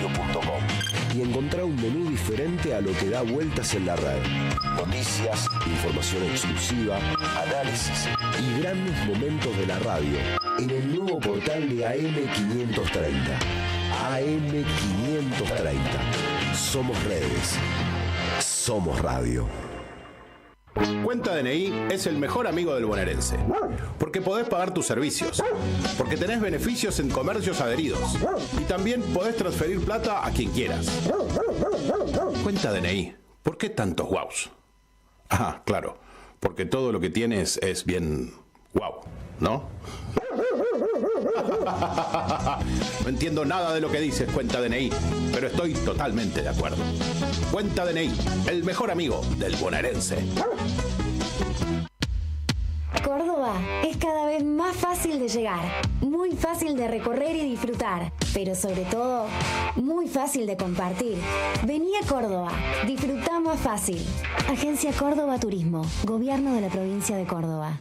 somosradio.com y encontrá un menú diferente a lo que da vueltas en la red. Noticias, información exclusiva, análisis y grandes momentos de la radio en el nuevo portal de AM530. AM530. Somos redes. Somos radio. Cuenta DNI es el mejor amigo del bonaerense, porque podés pagar tus servicios, porque tenés beneficios en comercios adheridos y también podés transferir plata a quien quieras. Cuenta DNI, ¿por qué tantos guaus? Ah, claro, porque todo lo que tienes es bien guau, ¿no? No entiendo nada de lo que dices, Cuenta DNI, pero estoy totalmente de acuerdo. Cuenta DNI, el mejor amigo del bonaerense. Córdoba es cada vez más fácil de llegar, muy fácil de recorrer y disfrutar, pero sobre todo, muy fácil de compartir. Vení a Córdoba, disfrutá más fácil. Agencia Córdoba Turismo, Gobierno de la Provincia de Córdoba.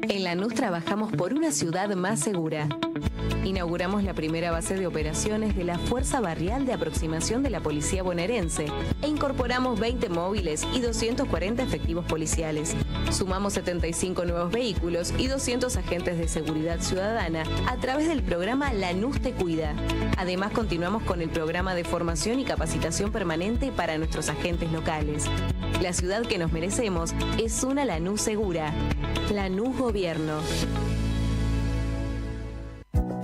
En Lanús trabajamos por una ciudad más segura. Inauguramos la primera base de operaciones de la Fuerza Barrial de Aproximación de la Policía Bonaerense e incorporamos 20 móviles y 240 efectivos policiales. Sumamos 75 nuevos vehículos y 200 agentes de seguridad ciudadana a través del programa Lanús Te Cuida. Además, continuamos con el programa de formación y capacitación permanente para nuestros agentes locales. La ciudad que nos merecemos es una Lanús segura. Lanús Gobierno.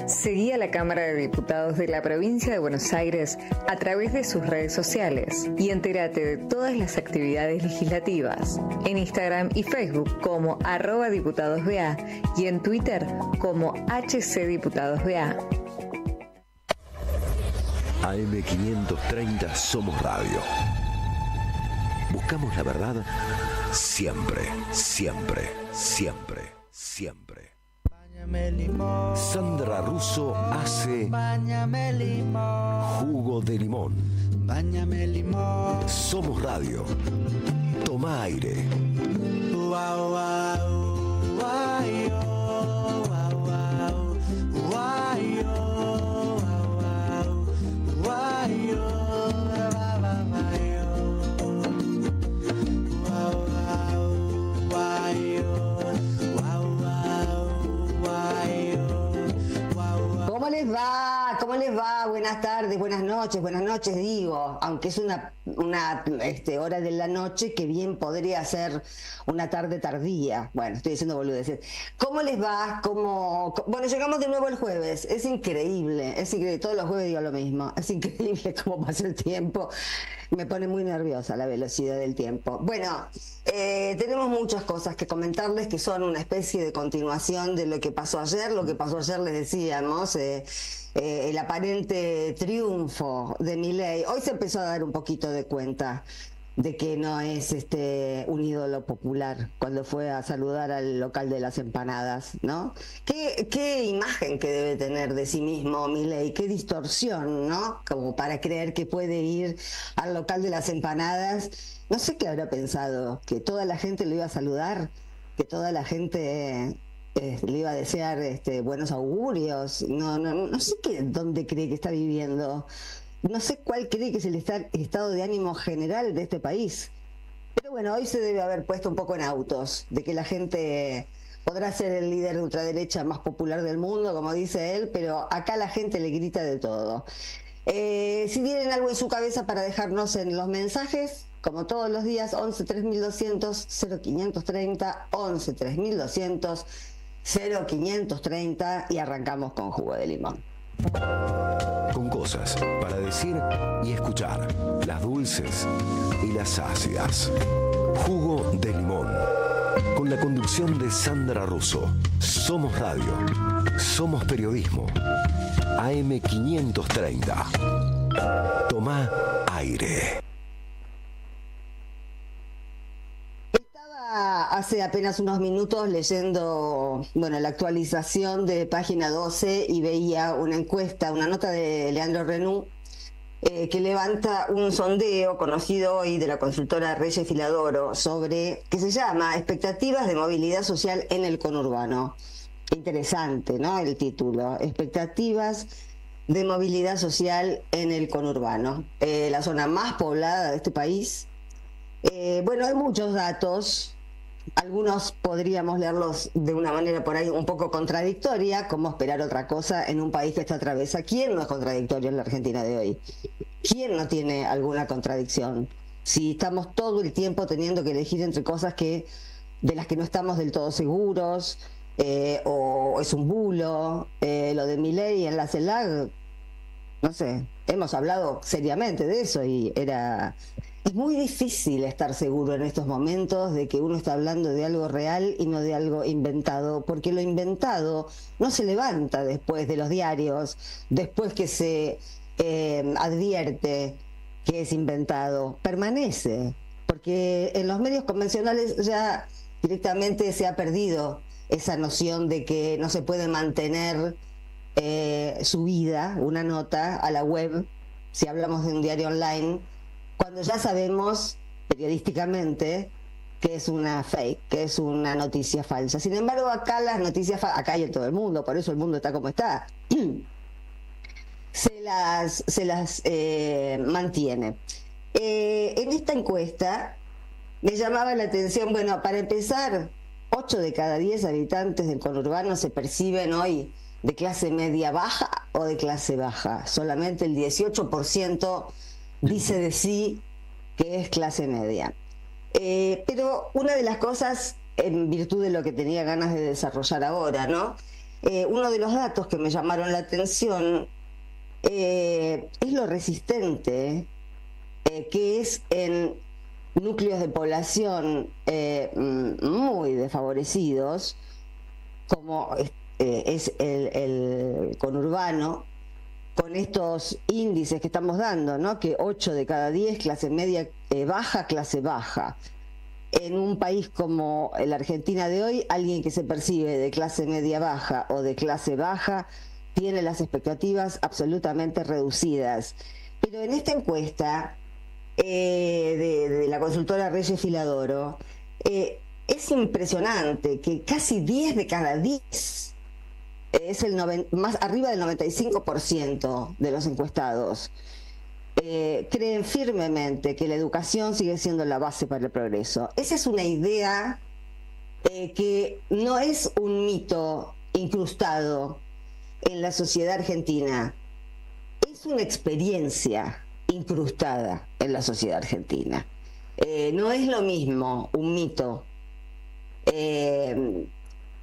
Seguí a la Cámara de Diputados de la Provincia de Buenos Aires a través de sus redes sociales y entérate de todas las actividades legislativas en Instagram y Facebook como @diputadosBA y en Twitter como HCDiputadosBA. AM530 Somos Radio. Buscamos la verdad siempre, siempre, siempre, siempre. Sandra Russo hace jugo de limón. Somos radio. Toma aire. ¿Cómo les va? Buenas tardes, buenas noches digo, aunque es una hora de la noche que bien podría ser una tarde tardía. Bueno, estoy diciendo boludeces. ¿Cómo les va? Bueno, llegamos de nuevo el jueves, es increíble, todos los jueves digo lo mismo, es increíble cómo pasa el tiempo, me pone muy nerviosa la velocidad del tiempo. Bueno, tenemos muchas cosas que comentarles que son una especie de continuación de lo que pasó ayer les decíamos, el aparente triunfo de Milei. Hoy se empezó a dar un poquito de cuenta de que no es un ídolo popular cuando fue a saludar al local de las empanadas, ¿no? Qué imagen que debe tener de sí mismo Milei, qué distorsión, ¿no? Como para creer que puede ir al local de las empanadas. No sé qué habrá pensado, que toda la gente lo iba a saludar, que toda la gente le iba a desear buenos augurios. No sé dónde cree que está viviendo. No sé cuál cree que es el estado de ánimo general de este país. Pero bueno, hoy se debe haber puesto un poco en autos, de que la gente podrá ser el líder de ultraderecha más popular del mundo, como dice él, pero acá la gente le grita de todo. Si tienen algo en su cabeza para dejarnos en los mensajes, como todos los días, 11 3200 0530, 11 3200 0530 y arrancamos con jugo de limón. Con cosas para decir y escuchar, las dulces y las ácidas. Jugo de limón. Con la conducción de Sandra Russo. Somos radio. Somos periodismo. AM530. Toma aire. Hace apenas unos minutos leyendo la actualización de Página 12 y veía una encuesta, una nota de Leandro Renú que levanta un sondeo conocido hoy de la consultora Reyes Filadoro que se llama Expectativas de movilidad social en el conurbano. Interesante, ¿no? El título, Expectativas de movilidad social en el conurbano, la zona más poblada de este país. Bueno, hay muchos datos, algunos podríamos leerlos de una manera por ahí un poco contradictoria, como esperar otra cosa en un país que está atravesado. ¿Quién no es contradictorio en la Argentina de hoy? ¿Quién no tiene alguna contradicción? Si estamos todo el tiempo teniendo que elegir entre cosas de las que no estamos del todo seguros, o es un bulo, lo de Milei en la CELAC, no sé, hemos hablado seriamente de eso y es muy difícil estar seguro en estos momentos de que uno está hablando de algo real y no de algo inventado, porque lo inventado no se levanta después de los diarios, después que se advierte que es inventado, permanece, porque en los medios convencionales ya directamente se ha perdido esa noción de que no se puede mantener subida una nota a la web, si hablamos de un diario online, cuando ya sabemos periodísticamente que es una fake, que es una noticia falsa. Sin embargo, acá las noticias acá y en todo el mundo, por eso el mundo está como está, se las mantiene. En esta encuesta me llamaba la atención, bueno, para empezar, 8 de cada 10 habitantes del conurbano se perciben hoy de clase media baja o de clase baja. Solamente el 18% dice de sí que es clase media. Pero una de las cosas, en virtud de lo que tenía ganas de desarrollar ahora, ¿no? Uno de los datos que me llamaron la atención es lo resistente que es en núcleos de población muy desfavorecidos, como es el conurbano, con estos índices que estamos dando, ¿no? Que 8 de cada 10 clase media baja, clase baja. En un país como la Argentina de hoy, alguien que se percibe de clase media baja o de clase baja tiene las expectativas absolutamente reducidas. Pero en esta encuesta de la consultora Reyes Filadoro, es impresionante que casi 10 de cada 10, es más arriba del 95% de los encuestados, creen firmemente que la educación sigue siendo la base para el progreso. Esa es una idea que no es un mito incrustado en la sociedad argentina, es una experiencia incrustada en la sociedad argentina. No es lo mismo un mito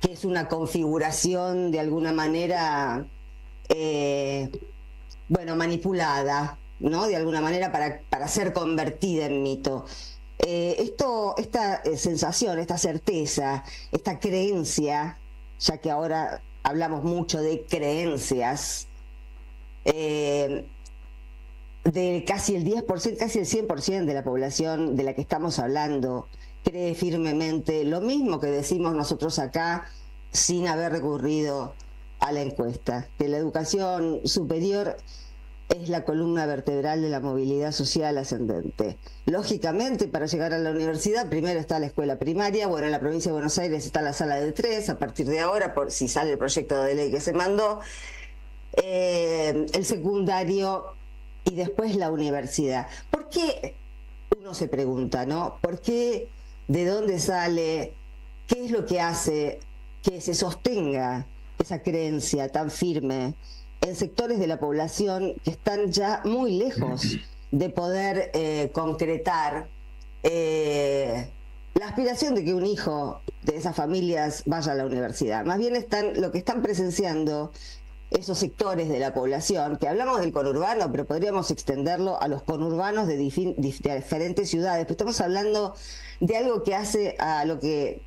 que es una configuración de alguna manera manipulada, ¿no? De alguna manera para ser convertida en mito. Esta sensación, esta certeza, esta creencia, ya que ahora hablamos mucho de creencias, de casi el 10%, casi el 100% de la población de la que estamos hablando, cree firmemente lo mismo que decimos nosotros acá sin haber recurrido a la encuesta, que la educación superior es la columna vertebral de la movilidad social ascendente. Lógicamente, para llegar a la universidad, primero está la escuela primaria. Bueno, en la provincia de Buenos Aires está la sala de 3, a partir de ahora, por si sale el proyecto de ley que se mandó, el secundario y después la universidad. ¿Por qué? Uno se pregunta, ¿no? ¿Por qué? ¿De dónde sale? ¿Qué es lo que hace que se sostenga esa creencia tan firme en sectores de la población que están ya muy lejos de poder concretar la aspiración de que un hijo de esas familias vaya a la universidad? Más bien lo que están presenciando esos sectores de la población, que hablamos del conurbano, pero podríamos extenderlo a los conurbanos de diferentes ciudades, pero estamos hablando de algo que hace a lo que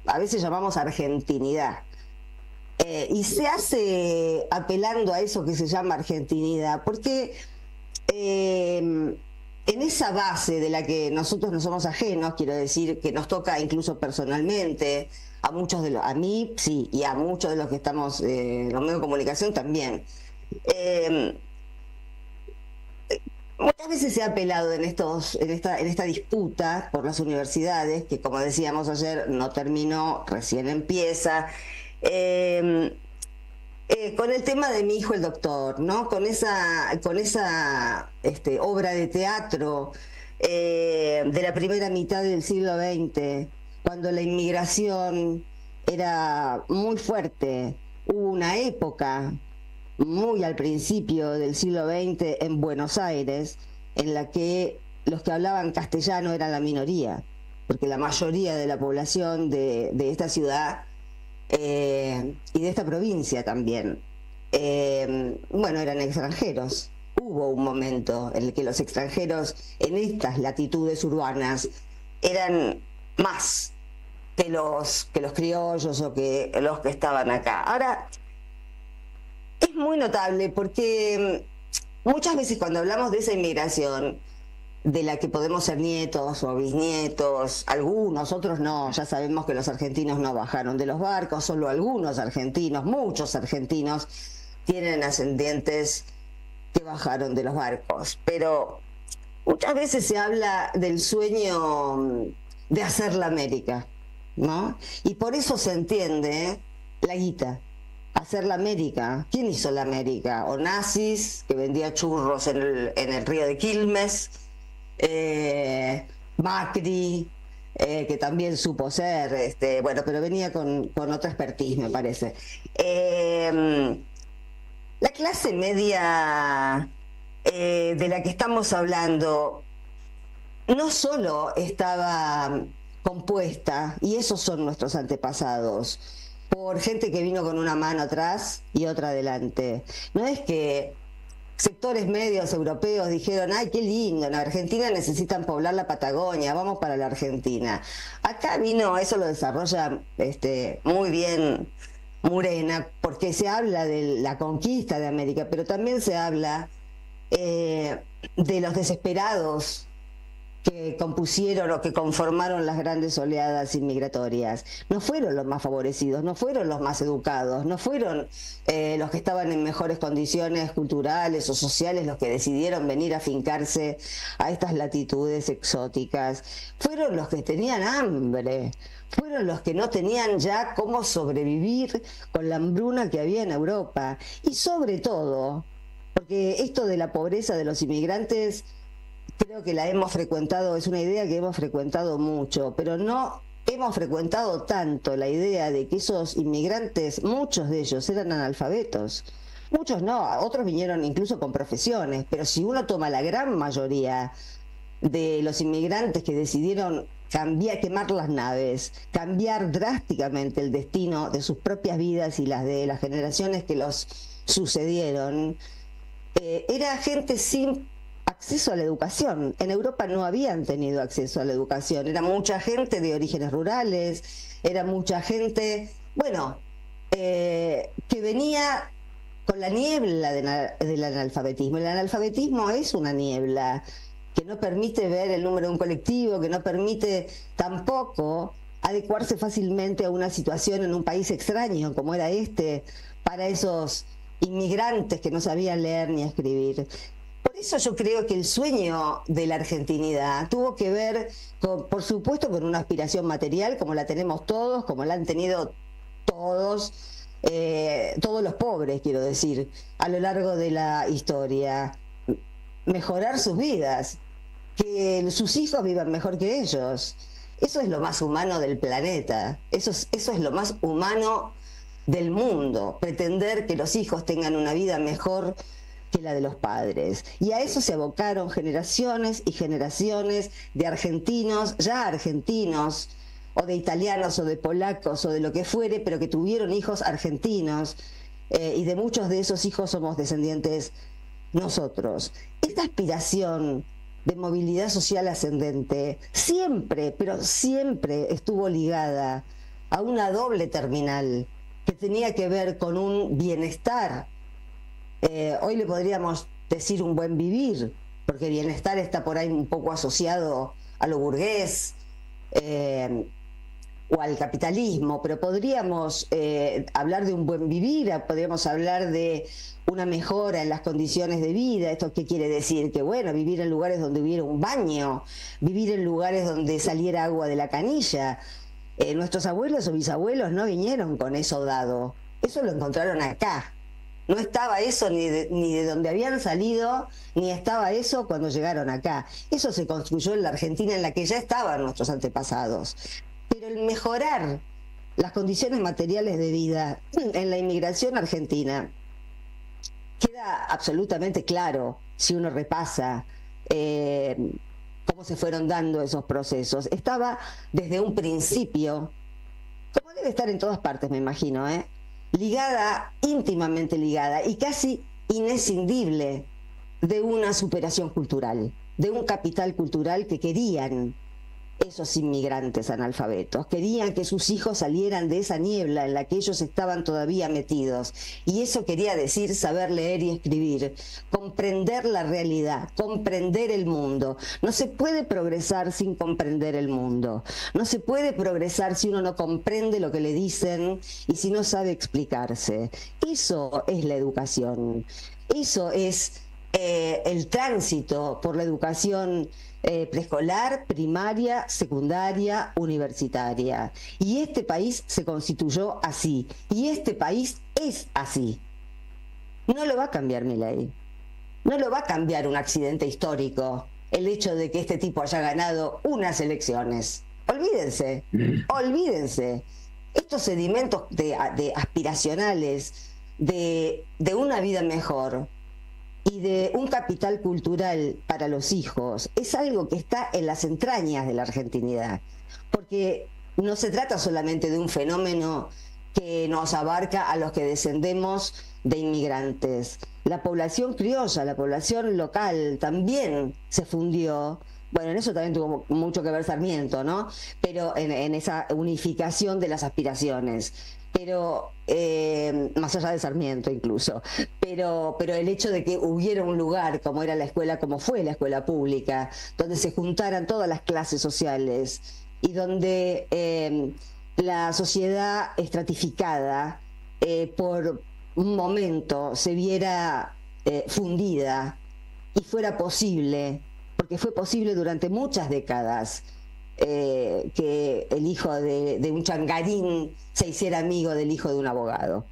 a veces llamamos argentinidad. Y se hace apelando a eso que se llama argentinidad, porque en esa base de la que nosotros no somos ajenos, quiero decir que nos toca incluso personalmente, a mí sí, y a muchos de los que estamos en los medios de comunicación también. Muchas veces se ha apelado en esta disputa por las universidades, que como decíamos ayer, no terminó, recién empieza. con el tema de Mi hijo el doctor, ¿no? Con esa obra de teatro de la primera mitad del siglo XX, cuando la inmigración era muy fuerte. Hubo una época, muy al principio del siglo XX, en Buenos Aires, en la que los que hablaban castellano eran la minoría, porque la mayoría de la población de esta ciudad y de esta provincia también, eran extranjeros. Hubo un momento en el que los extranjeros en estas latitudes urbanas eran más que los criollos o que los que estaban acá. Ahora, es muy notable porque muchas veces cuando hablamos de esa inmigración, de la que podemos ser nietos o bisnietos, algunos, otros no, ya sabemos que los argentinos no bajaron de los barcos, solo algunos argentinos, muchos argentinos tienen ascendientes que bajaron de los barcos, pero muchas veces se habla del sueño de hacer la América, ¿no? Y por eso se entiende la guita, hacer la América. ¿Quién hizo la América? Onassis, que vendía churros en el río de Quilmes, Macri, que también supo ser, pero venía con otra expertise, me parece. La clase media de la que estamos hablando no solo estaba compuesta, y esos son nuestros antepasados, por gente que vino con una mano atrás y otra adelante. No es que sectores medios europeos dijeron, ay, qué lindo, en Argentina necesitan poblar la Patagonia, vamos para la Argentina. Acá vino, eso lo desarrolla muy bien Murena, porque se habla de la conquista de América, pero también se habla de los desesperados que compusieron o que conformaron las grandes oleadas inmigratorias. No fueron los más favorecidos, no fueron los más educados, no fueron los que estaban en mejores condiciones culturales o sociales los que decidieron venir a fincarse a estas latitudes exóticas. Fueron los que tenían hambre, fueron los que no tenían ya cómo sobrevivir con la hambruna que había en Europa. Y sobre todo, porque esto de la pobreza de los inmigrantes creo que la hemos frecuentado, es una idea que hemos frecuentado mucho, pero no hemos frecuentado tanto la idea de que esos inmigrantes, muchos de ellos eran analfabetos. Muchos no, otros vinieron incluso con profesiones, pero si uno toma la gran mayoría de los inmigrantes que decidieron quemar las naves, cambiar drásticamente el destino de sus propias vidas y las de las generaciones que los sucedieron, era gente sin acceso a la educación. En Europa no habían tenido acceso a la educación. Era mucha gente de orígenes rurales, era mucha gente, que venía con la niebla del analfabetismo. El analfabetismo es una niebla que no permite ver el número de un colectivo, que no permite tampoco adecuarse fácilmente a una situación en un país extraño como era para esos inmigrantes que no sabían leer ni escribir. Por eso yo creo que el sueño de la argentinidad tuvo que ver, por supuesto, con una aspiración material, como la tenemos todos, como la han tenido todos los pobres, quiero decir, a lo largo de la historia. Mejorar sus vidas, que sus hijos vivan mejor que ellos. Eso es lo más humano del planeta, eso es lo más humano del mundo, pretender que los hijos tengan una vida mejor que la de los padres. Y a eso se abocaron generaciones y generaciones de argentinos, o de italianos, o de polacos, o de lo que fuere, pero que tuvieron hijos argentinos, y de muchos de esos hijos somos descendientes nosotros. Esta aspiración de movilidad social ascendente siempre, pero siempre estuvo ligada a una doble terminal que tenía que ver con un bienestar. Hoy le podríamos decir un buen vivir, porque bienestar está por ahí un poco asociado a lo burgués o al capitalismo, pero podríamos hablar de un buen vivir, podríamos hablar de una mejora en las condiciones de vida. ¿Esto qué quiere decir? Que vivir en lugares donde hubiera un baño, vivir en lugares donde saliera agua de la canilla. Nuestros abuelos o bisabuelos no vinieron con eso dado, eso lo encontraron acá. No estaba eso ni de donde habían salido, ni estaba eso cuando llegaron acá. Eso se construyó en la Argentina en la que ya estaban nuestros antepasados. Pero el mejorar las condiciones materiales de vida en la inmigración argentina queda absolutamente claro si uno repasa cómo se fueron dando esos procesos. Estaba desde un principio, como debe estar en todas partes, me imagino, ligada, íntimamente ligada y casi inescindible de una superación cultural, de un capital cultural que querían esos inmigrantes analfabetos, querían que sus hijos salieran de esa niebla en la que ellos estaban todavía metidos, y eso quería decir saber leer y escribir, comprender la realidad, comprender el mundo. No se puede progresar sin comprender el mundo, no se puede progresar si uno no comprende lo que le dicen y si no sabe explicarse. Eso es la educación, eso es el tránsito por la educación preescolar, primaria, secundaria, universitaria. Y este país se constituyó así. Y este país es así. No lo va a cambiar Milei. No lo va a cambiar un accidente histórico, el hecho de que este tipo haya ganado unas elecciones. Olvídense, olvídense. Estos sedimentos de aspiracionales, de una vida mejor y de un capital cultural para los hijos, es algo que está en las entrañas de la argentinidad, porque no se trata solamente de un fenómeno que nos abarca a los que descendemos de inmigrantes. La población criolla, la población local también se fundió. Bueno, en eso también tuvo mucho que ver Sarmiento, ¿no? Pero en esa unificación de las aspiraciones. Pero, más allá de Sarmiento incluso, pero el hecho de que hubiera un lugar como era la escuela, como fue la escuela pública, donde se juntaran todas las clases sociales y donde la sociedad estratificada por un momento se viera fundida y fuera posible, porque fue posible durante muchas décadas, que el hijo de un changarín se hiciera amigo del hijo de un abogado.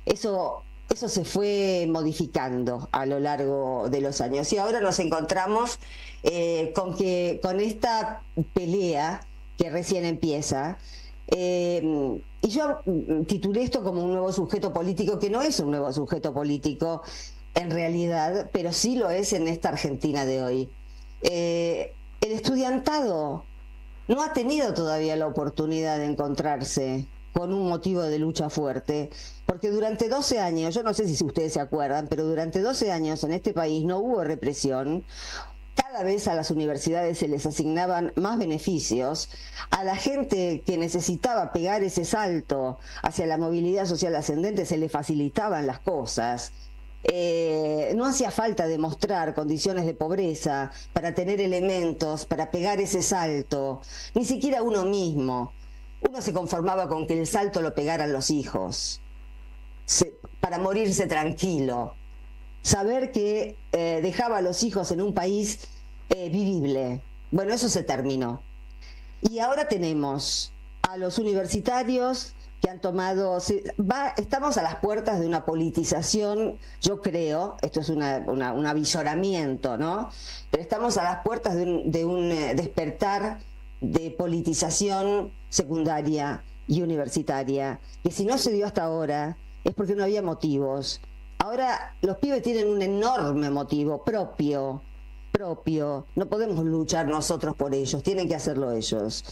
Eso se fue modificando a lo largo de los años y ahora nos encontramos con esta pelea que recién empieza, y yo titulé esto como un nuevo sujeto político, que no es un nuevo sujeto político en realidad, pero sí lo es en esta Argentina de hoy. El estudiantado no ha tenido todavía la oportunidad de encontrarse con un motivo de lucha fuerte, porque durante 12 años, yo no sé si ustedes se acuerdan, pero durante 12 años en este país no hubo represión. Cada vez a las universidades se les asignaban más beneficios, a la gente que necesitaba pegar ese salto hacia la movilidad social ascendente se le facilitaban las cosas. No hacía falta demostrar condiciones de pobreza para tener elementos, para pegar ese salto, ni siquiera uno mismo. Uno se conformaba con que el salto lo pegaran los hijos, para morirse tranquilo, saber que dejaba a los hijos en un país vivible. Bueno, eso se terminó. Y ahora tenemos a los universitarios que han tomado, estamos a las puertas de una politización, yo creo, esto es un avisoramiento, ¿no? Pero estamos a las puertas de un despertar de politización secundaria y universitaria, que si no se dio hasta ahora es porque no había motivos. Ahora los pibes tienen un enorme motivo propio, no podemos luchar nosotros por ellos, tienen que hacerlo ellos.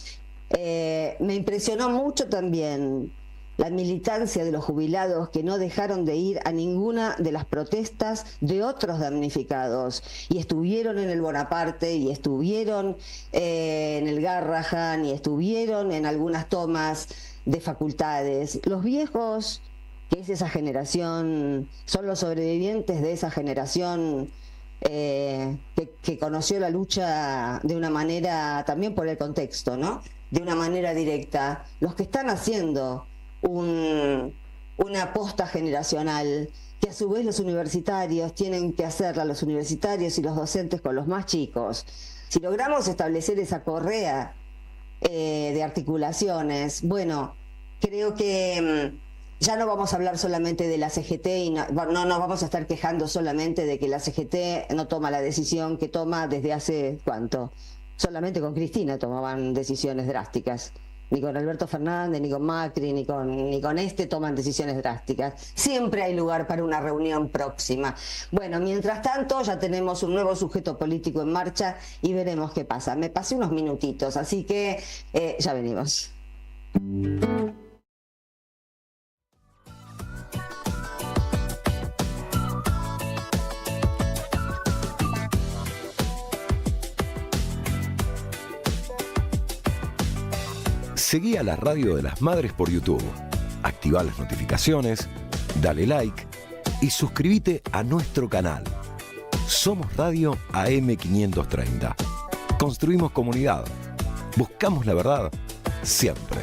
Me impresionó mucho también la militancia de los jubilados que no dejaron de ir a ninguna de las protestas de otros damnificados y estuvieron en el Bonaparte y estuvieron en el Garrahan y estuvieron en algunas tomas de facultades. Los viejos, que es esa generación, son los sobrevivientes de esa generación que conoció la lucha de una manera, también por el contexto, ¿no? De una manera directa, los que están haciendo una aposta generacional, que a su vez los universitarios tienen que hacerla, los universitarios y los docentes con los más chicos. Si logramos establecer esa correa de articulaciones, bueno, creo que Ya no vamos a hablar solamente de la CGT y no nos vamos a estar quejando solamente de que la CGT no toma la decisión que toma desde hace ¿cuánto? Solamente con Cristina tomaban decisiones drásticas. Ni con Alberto Fernández, ni con Macri, ni con este toman decisiones drásticas. Siempre hay lugar para una reunión próxima. Bueno, mientras tanto ya tenemos un nuevo sujeto político en marcha y veremos qué pasa. Me pasé unos minutitos, así que ya venimos. Seguí a la Radio de las Madres por YouTube, activá las notificaciones, dale like y suscríbete a nuestro canal. Somos Radio AM530. Construimos comunidad. Buscamos la verdad siempre.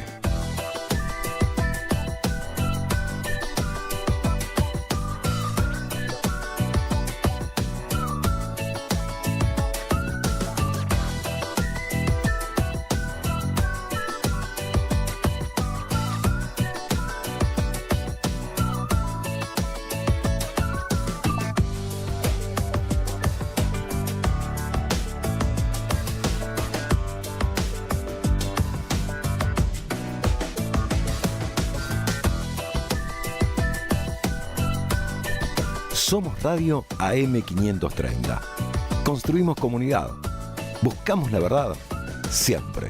Somos Radio AM530. Construimos comunidad. Buscamos la verdad siempre.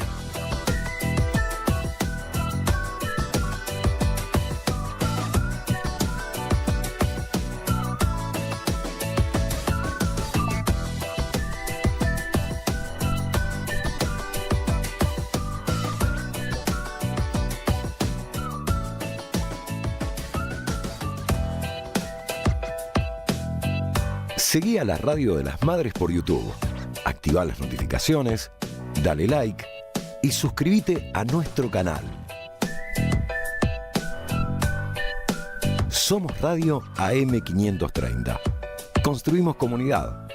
Seguí a la Radio de las Madres por YouTube, activá las notificaciones, dale like y suscríbete a nuestro canal. Somos Radio AM530. Construimos comunidad.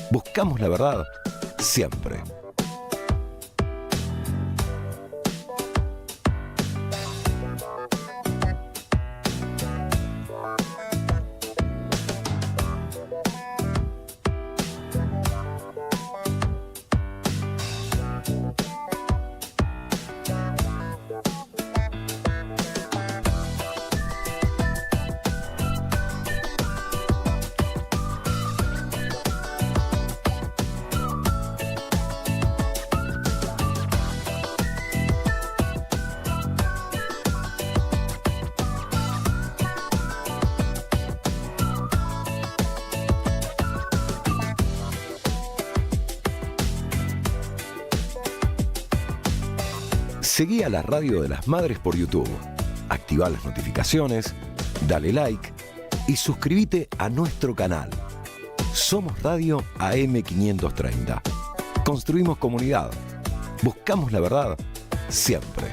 Buscamos la verdad siempre. Seguí a la Radio de las Madres por YouTube, activá las notificaciones, dale like y suscríbete a nuestro canal. Somos Radio AM530. Construimos comunidad. Buscamos la verdad siempre.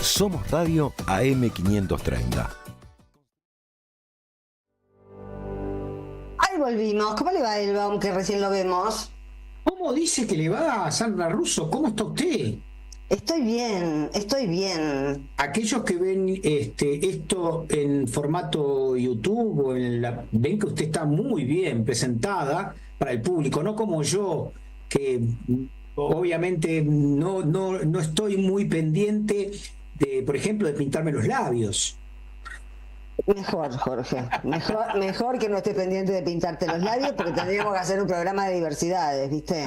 Somos Radio AM530. Ahí volvimos. ¿Cómo le va, Elba, aunque recién lo vemos? ¿Cómo dice que le va a Sandra Russo? ¿Cómo está usted? Estoy bien, estoy bien. Aquellos que ven esto en formato YouTube ven que usted está muy bien presentada para el público, no como yo, que obviamente no estoy muy pendiente por ejemplo, de pintarme los labios. Mejor, Jorge. Mejor que no estés pendiente de pintarte los labios, porque tendríamos que hacer un programa de diversidades, ¿viste?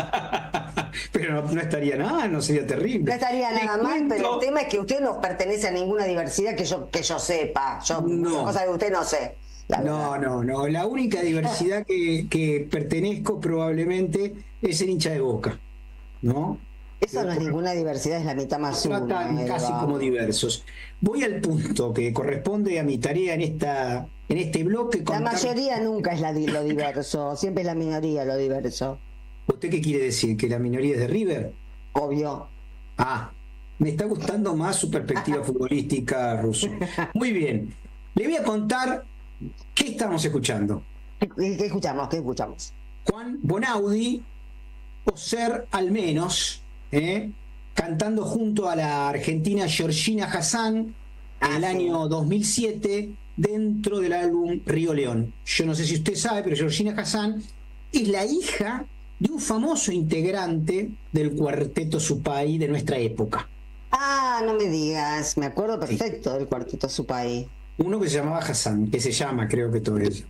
Pero no estaría nada, no sería terrible. No estaría nada mal, pero el tema es que usted no pertenece a ninguna diversidad que yo sepa. No. Cosa que usted no sé. No. La única diversidad que pertenezco probablemente es el hincha de Boca, ¿no? Eso no es ninguna diversidad, es la mitad más uno. Tratan casi como diversos. Voy al punto que corresponde a mi tarea en este bloque. La mayoría nunca es lo diverso, siempre es la minoría lo diverso. ¿Usted qué quiere decir? ¿Que la minoría es de River? Obvio. Me está gustando más su perspectiva futbolística, Russo. Muy bien. Le voy a contar qué estamos escuchando. ¿Qué escuchamos? Juan Bonaudi, o Ser al menos, cantando junto a la argentina Georgina Hassan en el año 2007 dentro del álbum Río León. Yo no sé si usted sabe, pero Georgina Hassan es la hija de un famoso integrante del cuarteto Supay de nuestra época. No me digas, me acuerdo perfecto del cuarteto Supay. Uno que se llamaba Hassan, que se llama, creo que todo eso.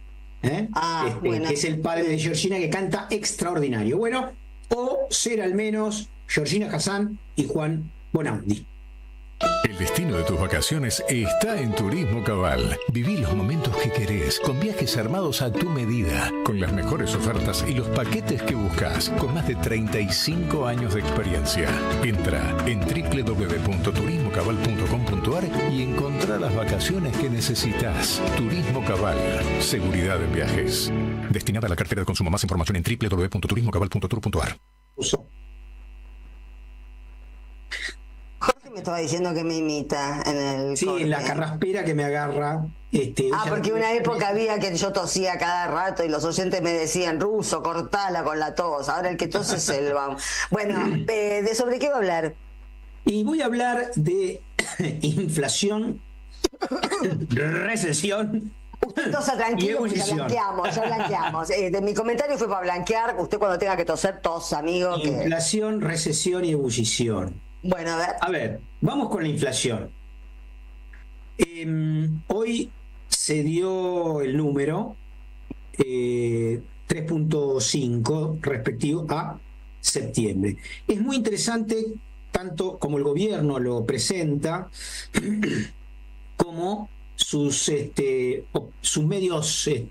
Bueno. Que es el padre de Georgina, que canta extraordinario. Bueno, o Ser al menos Georgina Hassan y Juan Bonaudi. El destino de tus vacaciones está en Turismo Cabal. Viví los momentos que querés, con viajes armados a tu medida, con las mejores ofertas y los paquetes que buscas, con más de 35 años de experiencia. Entra en www.turismocabal.com.ar y encontrá las vacaciones que necesitas. Turismo Cabal, seguridad en viajes. Destinada a la cartera de consumo. Más información en www.turismocabal.tour.ar. Jorge me estaba diciendo que me imita en el corte. En la carraspera que me agarra. Porque una época había que yo tosía cada rato y los oyentes me decían, Russo, cortala con la tos. Ahora el que tose es el vamos. Bueno, ¿de sobre qué va a hablar? Y voy a hablar de inflación, recesión. Usted tosa tranquilo, ya blanqueamos. Mi comentario fue para blanquear. Usted cuando tenga que toser, tosa, amigo. Inflación, recesión y ebullición. Bueno, a ver, vamos con la inflación. Hoy se dio el número 3.5 respectivo a septiembre. Es muy interesante, tanto como el gobierno lo presenta, como sus medios sus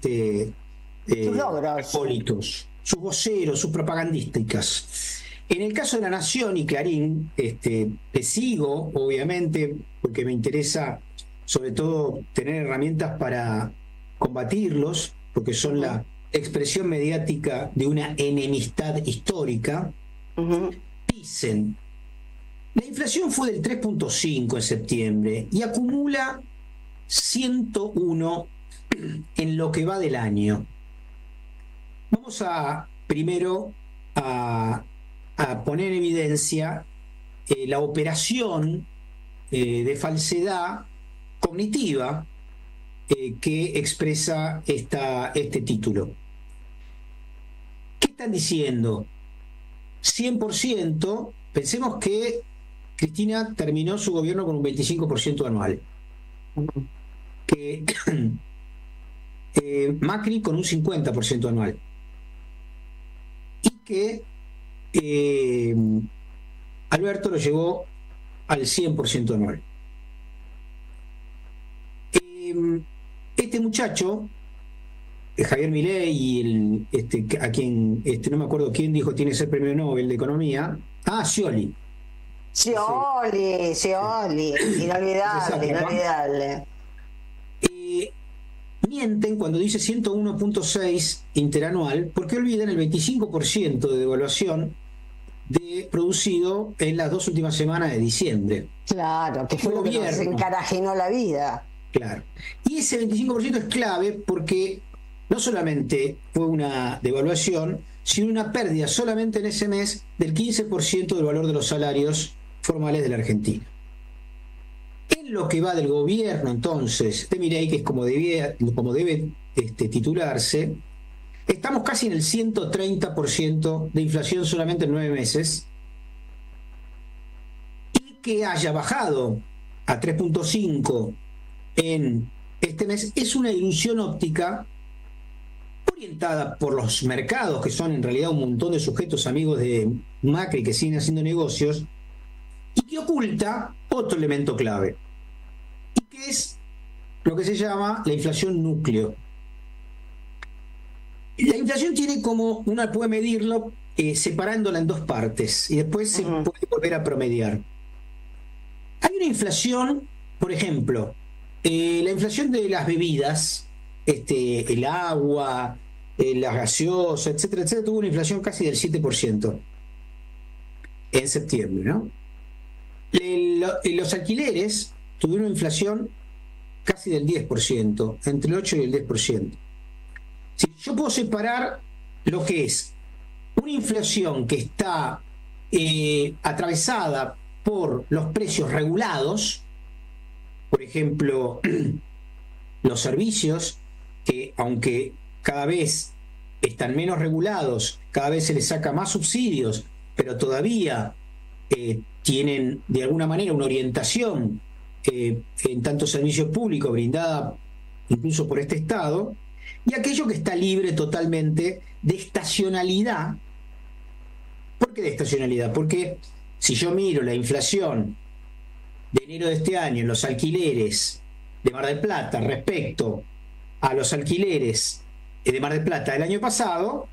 logros, acólitos, sus voceros, sus propagandísticas. En el caso de La Nación y Clarín, te sigo, obviamente, porque me interesa sobre todo tener herramientas para combatirlos, porque son la expresión mediática de una enemistad histórica. Dicen, la inflación fue del 3.5 en septiembre y acumula 101 en lo que va del año. Vamos primero a poner en evidencia la operación de falsedad cognitiva que expresa este título. ¿Qué están diciendo? 100%, pensemos que Cristina terminó su gobierno con un 25% anual. Que Macri con un 50% anual. Y que Alberto lo llevó al 100% anual. Este muchacho, Javier Milei, y a quien no me acuerdo quién dijo tiene que ser premio Nobel de Economía. Scioli. Inolvidable. Mienten cuando dice 101.6 interanual, porque olvidan el 25% de devaluación producido en las 2 últimas semanas de diciembre. Claro, que fue lo que nos encarajinó la vida. Claro. Y ese 25% es clave porque no solamente fue una devaluación, sino una pérdida solamente en ese mes del 15% del valor de los salarios formales de la Argentina. En lo que va del gobierno, entonces, de Milei, que es como debe titularse, estamos casi en el 130% de inflación solamente en 9 meses, y que haya bajado a 3.5 en este mes es una ilusión óptica orientada por los mercados, que son en realidad un montón de sujetos amigos de Macri que siguen haciendo negocios, y que oculta otro elemento clave, y que es lo que se llama la inflación núcleo. La inflación tiene como, una puede medirlo separándola en dos partes y después se puede volver a promediar. Hay una inflación, por ejemplo, la inflación de las bebidas, el agua, las gaseosas, etcétera, etcétera, tuvo una inflación casi del 7% en septiembre, ¿no? Los alquileres tuvieron una inflación casi del 10%, entre el 8 y el 10%. Si yo puedo separar lo que es una inflación que está atravesada por los precios regulados, por ejemplo, los servicios, que aunque cada vez están menos regulados, cada vez se les saca más subsidios, pero todavía tienen de alguna manera una orientación en tanto servicio público brindada incluso por este Estado, y aquello que está libre totalmente de estacionalidad. ¿Por qué de estacionalidad? Porque si yo miro la inflación de enero de este año en los alquileres de Mar del Plata respecto a los alquileres de Mar del Plata del año pasado,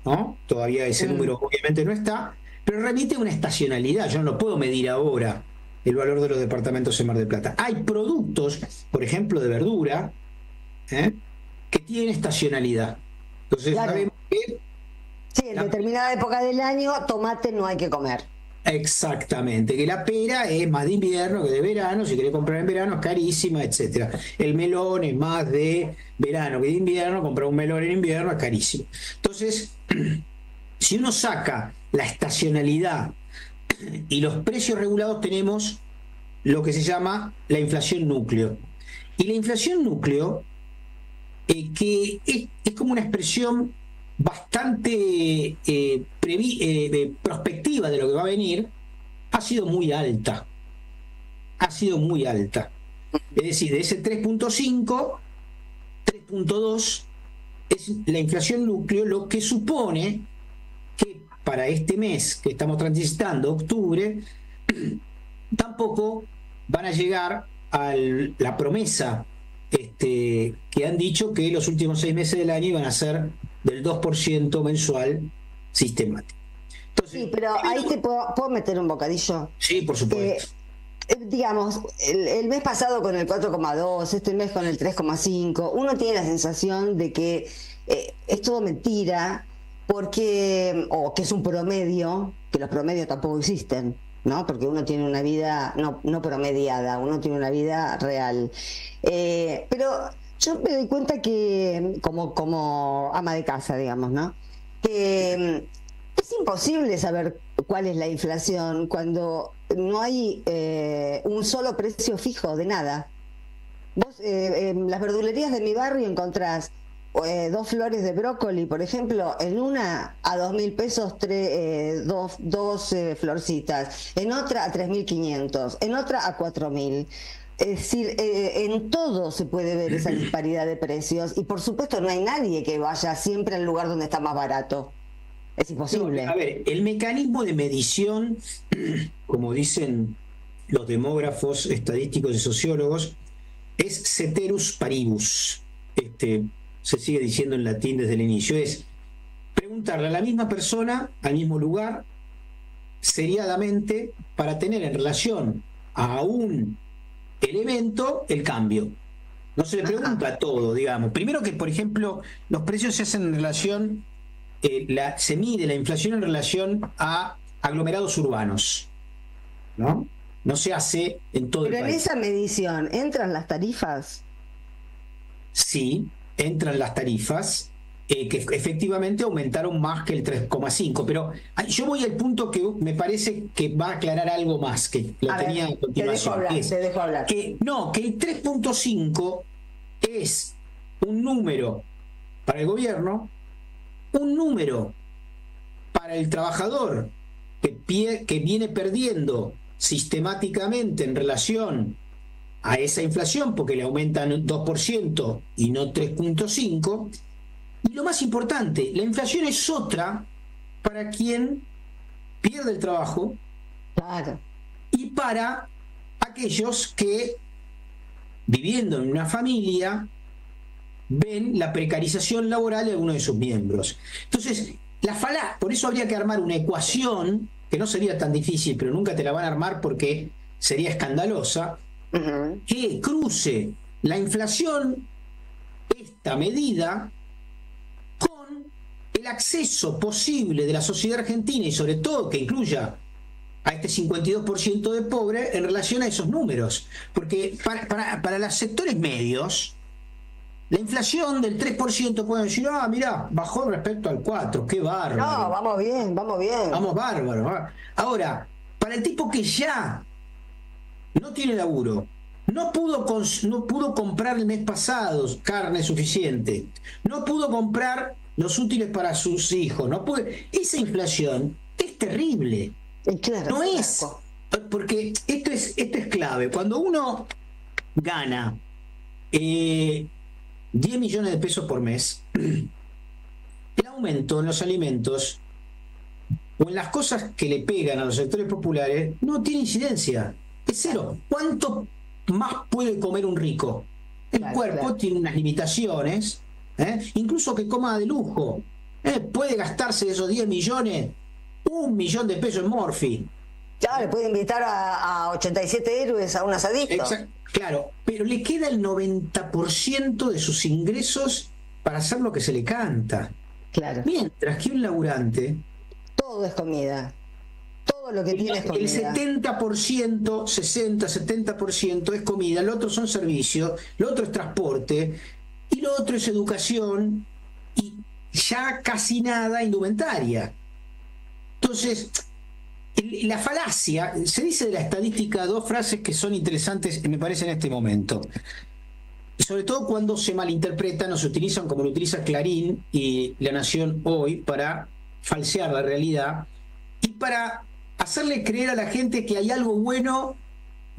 ¿no? Todavía ese número obviamente no está, pero remite a una estacionalidad. Yo no lo puedo medir ahora el valor de los departamentos en Mar del Plata. Hay productos, por ejemplo, de verdura, que tienen estacionalidad. Entonces sabemos que... Sí, en determinada época del año, tomate no hay que comer. Exactamente, que la pera es más de invierno que de verano, si querés comprar en verano es carísima, etcétera. El melón es más de verano que de invierno, comprar un melón en invierno es carísimo. Entonces, si uno saca la estacionalidad y los precios regulados, tenemos lo que se llama la inflación núcleo. Y la inflación núcleo, que es como una expresión bastante prospectiva de lo que va a venir, ha sido muy alta. Ha sido muy alta. Es decir, de ese 3.5, 3.2 es la inflación núcleo, lo que supone que para este mes que estamos transitando, octubre, tampoco van a llegar a la promesa que han dicho que los últimos 6 meses del año iban a ser del 2% mensual sistemático. Entonces, sí, pero ahí te puedo meter un bocadillo. Sí, por supuesto. Digamos, el mes pasado con el 4,2, este mes con el 3,5, uno tiene la sensación de que es todo mentira, porque, o que es un promedio, que los promedios tampoco existen, ¿no? Porque uno tiene una vida no promediada, uno tiene una vida real. Pero yo me doy cuenta que, como ama de casa, digamos, ¿no? Que es imposible saber cuál es la inflación cuando no hay un solo precio fijo de nada. Vos en las verdulerías de mi barrio encontrás 2 flores de brócoli, por ejemplo, en una a 2.000 pesos, dos florcitas, en otra a 3.500, en otra a 4.000. Es decir, en todo se puede ver esa disparidad de precios, y por supuesto no hay nadie que vaya siempre al lugar donde está más barato. Es imposible. A ver, el mecanismo de medición, como dicen los demógrafos estadísticos y sociólogos, es ceteris paribus. Se sigue diciendo en latín desde el inicio, es preguntarle a la misma persona, al mismo lugar, seriadamente, para tener en relación a un elemento el cambio. No se le pregunta todo, digamos. Primero que, por ejemplo, los precios se hacen en relación, se mide la inflación en relación a aglomerados urbanos, ¿no? No se hace en todo el país. Pero en esa medición, ¿entran las tarifas? Sí, entran las tarifas, que efectivamente aumentaron más que el 3,5, pero yo voy al punto que me parece que va a aclarar algo más, que lo tenía a continuación. Te dejo hablar. Que el 3,5 es un número para el gobierno, un número para el trabajador que viene perdiendo sistemáticamente en relación a esa inflación, porque le aumentan 2% y no 3.5%. Y lo más importante, la inflación es otra para quien pierde el trabajo, claro, y para aquellos que, viviendo en una familia, ven la precarización laboral de alguno de sus miembros. Entonces, Por eso habría que armar una ecuación, que no sería tan difícil, pero nunca te la van a armar porque sería escandalosa, que cruce la inflación, esta medida, con el acceso posible de la sociedad argentina y sobre todo que incluya a este 52% de pobres en relación a esos números. Porque para los sectores medios, la inflación del 3% pueden decir, mirá, bajó respecto al 4%, qué bárbaro. No, vamos bien. Vamos bárbaro. Ahora, para el tipo que ya no tiene laburo, no pudo comprar el mes pasado carne suficiente, no pudo comprar los útiles para sus hijos, esa inflación es terrible. Claro, no es, porque esto es clave. Cuando uno gana 10 millones de pesos por mes, el aumento en los alimentos o en las cosas que le pegan a los sectores populares no tiene incidencia, es cero. ¿Cuánto más puede comer un rico? El cuerpo tiene unas limitaciones, incluso que coma de lujo, puede gastarse de esos 10 millones 1 millón de pesos en Morphy. Claro, le puede invitar a 87 héroes a un asadito. Claro, pero le queda el 90% de sus ingresos para hacer lo que se le canta. Claro. Mientras que un laburante... Todo es comida. Todo lo que tiene es comida. El 70%, 60-70% es comida, lo otro son servicios, lo otro es transporte, y lo otro es educación, y ya casi nada indumentaria. Entonces, la falacia, se dice de la estadística 2 frases que son interesantes, me parece, en este momento. Y sobre todo cuando se malinterpretan o se utilizan, como lo utiliza Clarín y La Nación hoy, para falsear la realidad y para hacerle creer a la gente que hay algo bueno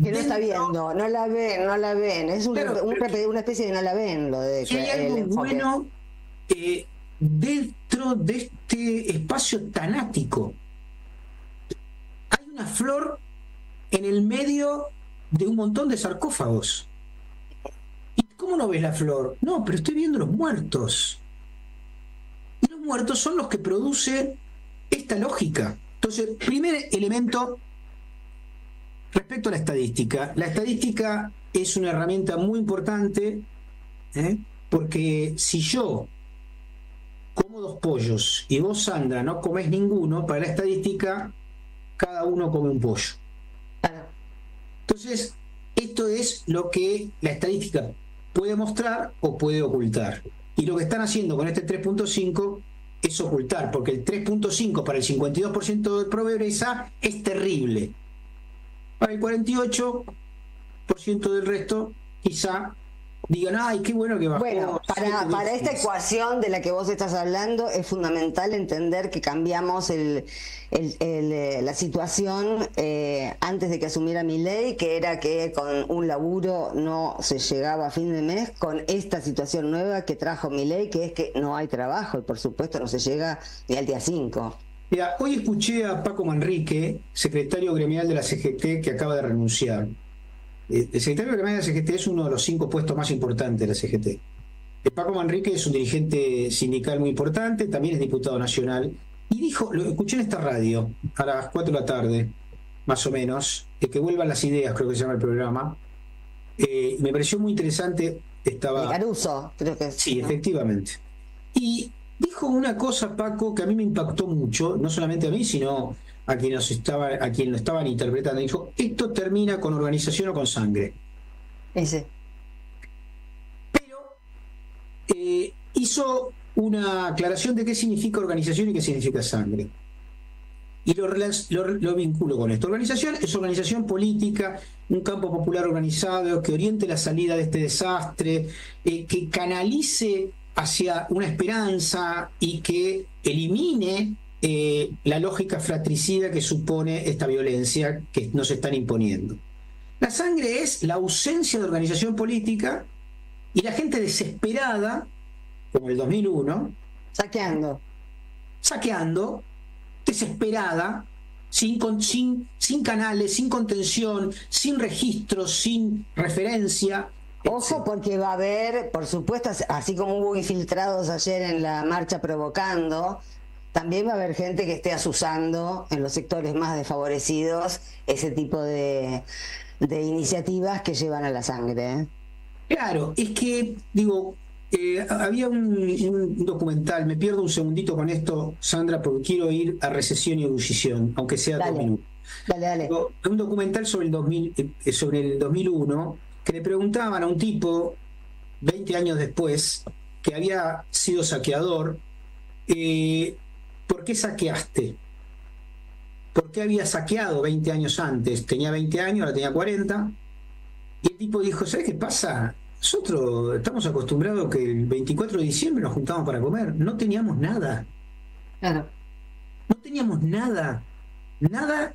que no está viendo, no la ven. Es una especie de no la ven, lo de que hay algo bueno dentro de este espacio tanático. Hay una flor en el medio de un montón de sarcófagos. ¿Y cómo no ves la flor? No, pero estoy viendo los muertos. Y los muertos son los que producen esta lógica. Entonces, primer elemento respecto a la estadística. La estadística es una herramienta muy importante, porque si yo como 2 pollos y vos, Sandra, no comés ninguno, para la estadística cada uno come un pollo. Entonces, esto es lo que la estadística puede mostrar o puede ocultar. Y lo que están haciendo con este 3.5 es ocultar, porque el 3.5 para el 52% de pobreza es terrible. Para el 48% del resto, quizá digan, ay, qué bueno que bajó. Bueno, para esta ecuación de la que vos estás hablando es fundamental entender que cambiamos la situación antes de que asumiera Milei, que era que con un laburo no se llegaba a fin de mes, con esta situación nueva que trajo Milei, que es que no hay trabajo y por supuesto no se llega ni al día 5. Mira, hoy escuché a Paco Manrique, secretario gremial de la CGT, que acaba de renunciar. El secretario gremial de la CGT es uno de los 5 puestos más importantes de la CGT. Paco Manrique es un dirigente sindical muy importante, también es diputado nacional, y dijo, lo escuché en esta radio a las 4 de la tarde, más o menos, que vuelvan las ideas, creo que se llama el programa. Me pareció muy interesante. Estaba Caruso, creo que es. Sí, ¿no? Efectivamente. Y dijo una cosa, Paco, que a mí me impactó mucho, no solamente a mí, sino a quien lo estaban interpretando. Dijo, esto termina con organización o con sangre. Ese. Pero hizo una aclaración de qué significa organización y qué significa sangre. Y lo vinculo con esto. Organización es organización política, un campo popular organizado que oriente la salida de este desastre, que canalice hacia una esperanza y que elimine la lógica fratricida que supone esta violencia que nos están imponiendo. La sangre es la ausencia de organización política y la gente desesperada, como el 2001, saqueando, desesperada, sin canales, sin contención, sin registros, sin referencia. Ojo, porque va a haber, por supuesto, así como hubo infiltrados ayer en la marcha provocando, también va a haber gente que esté asusando en los sectores más desfavorecidos ese tipo de iniciativas que llevan a la sangre, ¿eh? Claro, es que, digo, había un documental, me pierdo un segundito con esto, Sandra, porque quiero ir a Recesión y Ebullición, aunque sea 2 minutos. Dale. Un documental sobre el 2001, que le preguntaban a un tipo, 20 años después, que había sido saqueador, ¿por qué saqueaste? ¿Por qué había saqueado 20 años antes? Tenía 20 años, ahora tenía 40. Y el tipo dijo, ¿sabes qué pasa? Nosotros estamos acostumbrados que el 24 de diciembre nos juntamos para comer. No teníamos nada. Claro. No teníamos nada. Nada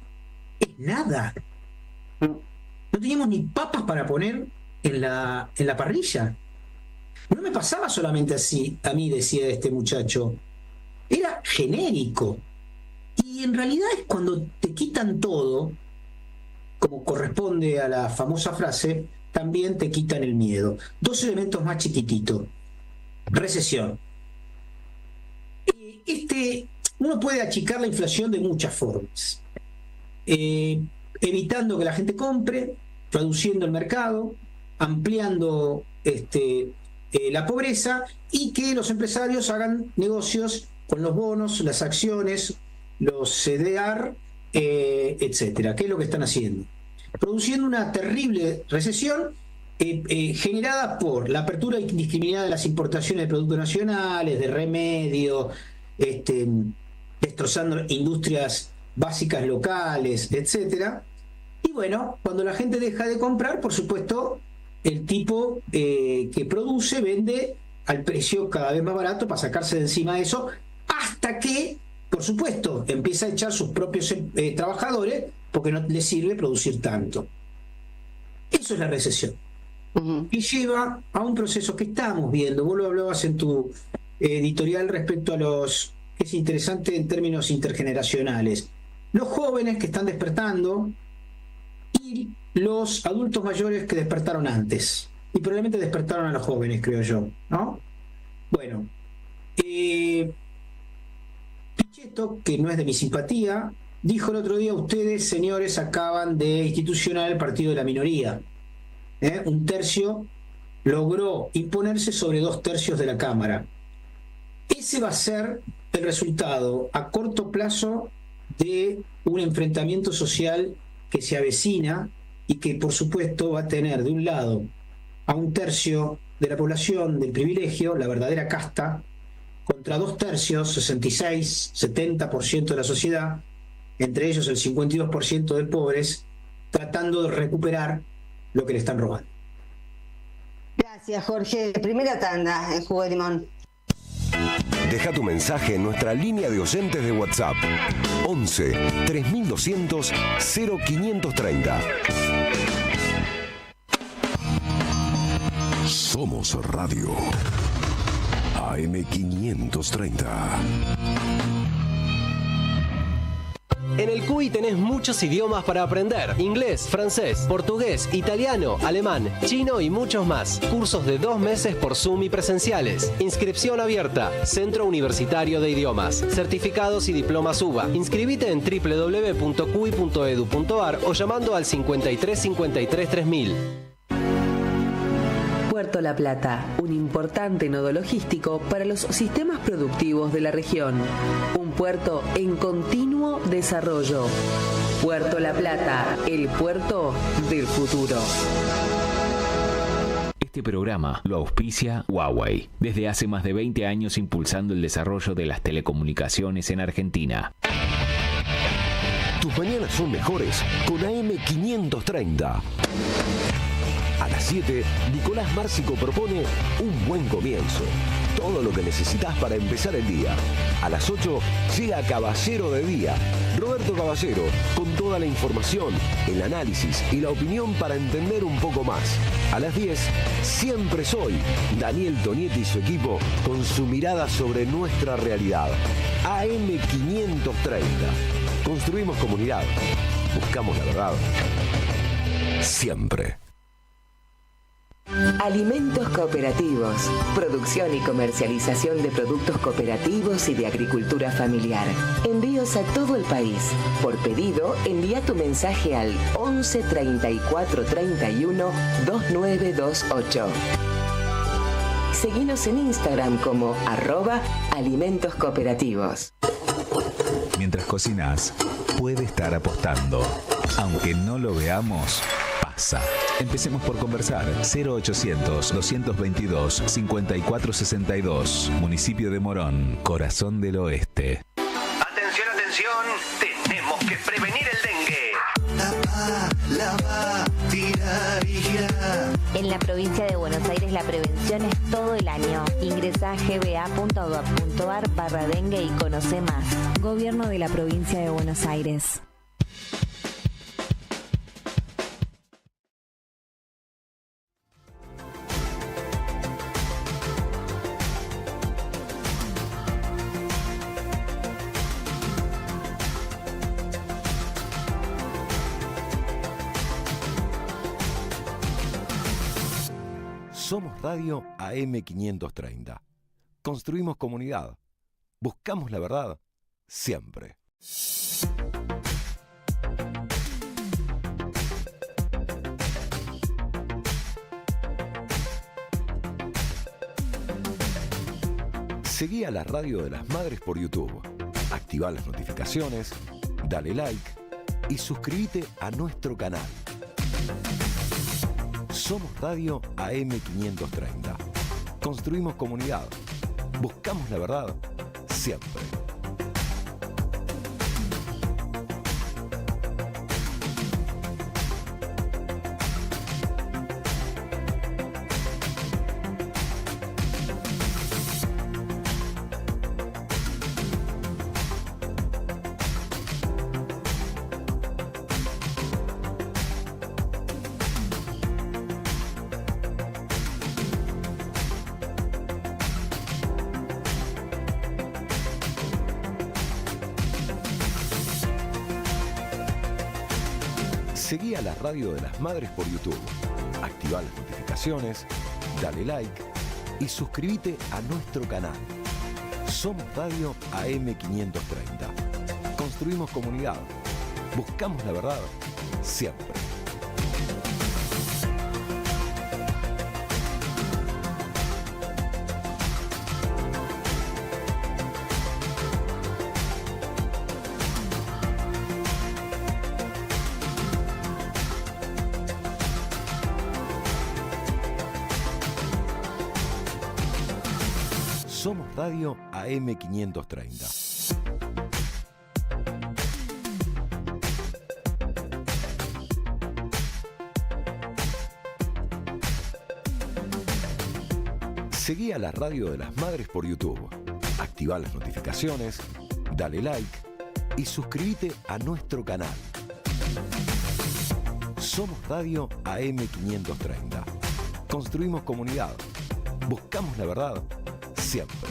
es nada. No teníamos ni papas para poner en la parrilla. No me pasaba solamente así, a mí, decía este muchacho. Era genérico. Y en realidad es cuando te quitan todo, como corresponde a la famosa frase, también te quitan el miedo. 2 elementos más chiquititos. Recesión. Uno puede achicar la inflación de muchas formas. Evitando que la gente compre, reduciendo el mercado, ampliando la pobreza, y que los empresarios hagan negocios con los bonos, las acciones, los CDR, etcétera. ¿Qué es lo que están haciendo? Produciendo una terrible recesión generada por la apertura indiscriminada de las importaciones de productos nacionales, de remedios, destrozando industrias básicas locales, etcétera. Y bueno, cuando la gente deja de comprar, por supuesto, el tipo que produce vende al precio cada vez más barato para sacarse de encima de eso, hasta que, por supuesto, empieza a echar sus propios trabajadores porque no le sirve producir tanto. Eso es la recesión. Y lleva a un proceso que estamos viendo. Vos lo hablabas en tu editorial respecto a los... Es interesante en términos intergeneracionales. Los jóvenes que están despertando y los adultos mayores que despertaron antes. Y probablemente despertaron a los jóvenes, creo yo, ¿no? Bueno, Pichetto, que no es de mi simpatía, dijo el otro día: ustedes, señores, acaban de institucionar el partido de la minoría. 1/3 logró imponerse sobre 2/3 de la Cámara. Ese va a ser el resultado a corto plazo de un enfrentamiento social que se avecina y que, por supuesto, va a tener de un lado a 1/3 de la población del privilegio, la verdadera casta, contra 2/3, 66, 70% de la sociedad, entre ellos el 52% de pobres, tratando de recuperar lo que le están robando. Gracias, Jorge. Primera tanda en Jugo de Limón. Deja tu mensaje en nuestra línea de oyentes de WhatsApp 11 3200 0530. Somos Radio AM530. En el CUI tenés muchos idiomas para aprender: inglés, francés, portugués, italiano, alemán, chino y muchos más. Cursos de 2 meses por Zoom y presenciales. Inscripción abierta. Centro Universitario de Idiomas. Certificados y diplomas UBA. Inscribite en www.cui.edu.ar o llamando al 53 53 3000. Puerto La Plata, un importante nodo logístico para los sistemas productivos de la región. Un puerto en continuo desarrollo. Puerto La Plata, el puerto del futuro. Este programa lo auspicia Huawei, desde hace más de 20 años impulsando el desarrollo de las telecomunicaciones en Argentina. Tus mañanas son mejores con AM530. A las 7, Nicolás Márcico propone un buen comienzo. Todo lo que necesitas para empezar el día. A las 8 llega Caballero de Día. Roberto Caballero, con toda la información, el análisis y la opinión para entender un poco más. A las 10, Siempre Soy. Daniel Tonietti y su equipo con su mirada sobre nuestra realidad. AM530. Construimos comunidad. Buscamos la verdad. Siempre. Alimentos Cooperativos. Producción y comercialización de productos cooperativos y de agricultura familiar. Envíos a todo el país. Por pedido, envía tu mensaje al 11 34 31 2928. Seguinos en Instagram como @alimentos cooperativos. Mientras cocinas, puede estar apostando. Aunque no lo veamos, pasa. Empecemos por conversar. 0800 222 5462. Municipio de Morón, Corazón del Oeste. Atención, atención. Tenemos que prevenir el dengue. Tapa, lava, tira y gira. En la provincia de Buenos Aires la prevención es todo el año. Ingresa a gba.gov.ar/dengue y conoce más. Gobierno de la provincia de Buenos Aires. Somos Radio AM530. Construimos comunidad. Buscamos la verdad siempre. Seguí a la Radio de las Madres por YouTube. Activá las notificaciones, dale like y suscríbete a nuestro canal. Somos Radio AM530. Construimos comunidad. Buscamos la verdad siempre. Seguí a la Radio de las Madres por YouTube. Activá las notificaciones, dale like y suscríbete a nuestro canal. Somos Radio AM530. Construimos comunidad. Buscamos la verdad siempre. Somos Radio AM530. Seguí a la Radio de las Madres por YouTube. Activá las notificaciones, dale like y suscríbete a nuestro canal. Somos Radio AM530. Construimos comunidad. Buscamos la verdad siempre.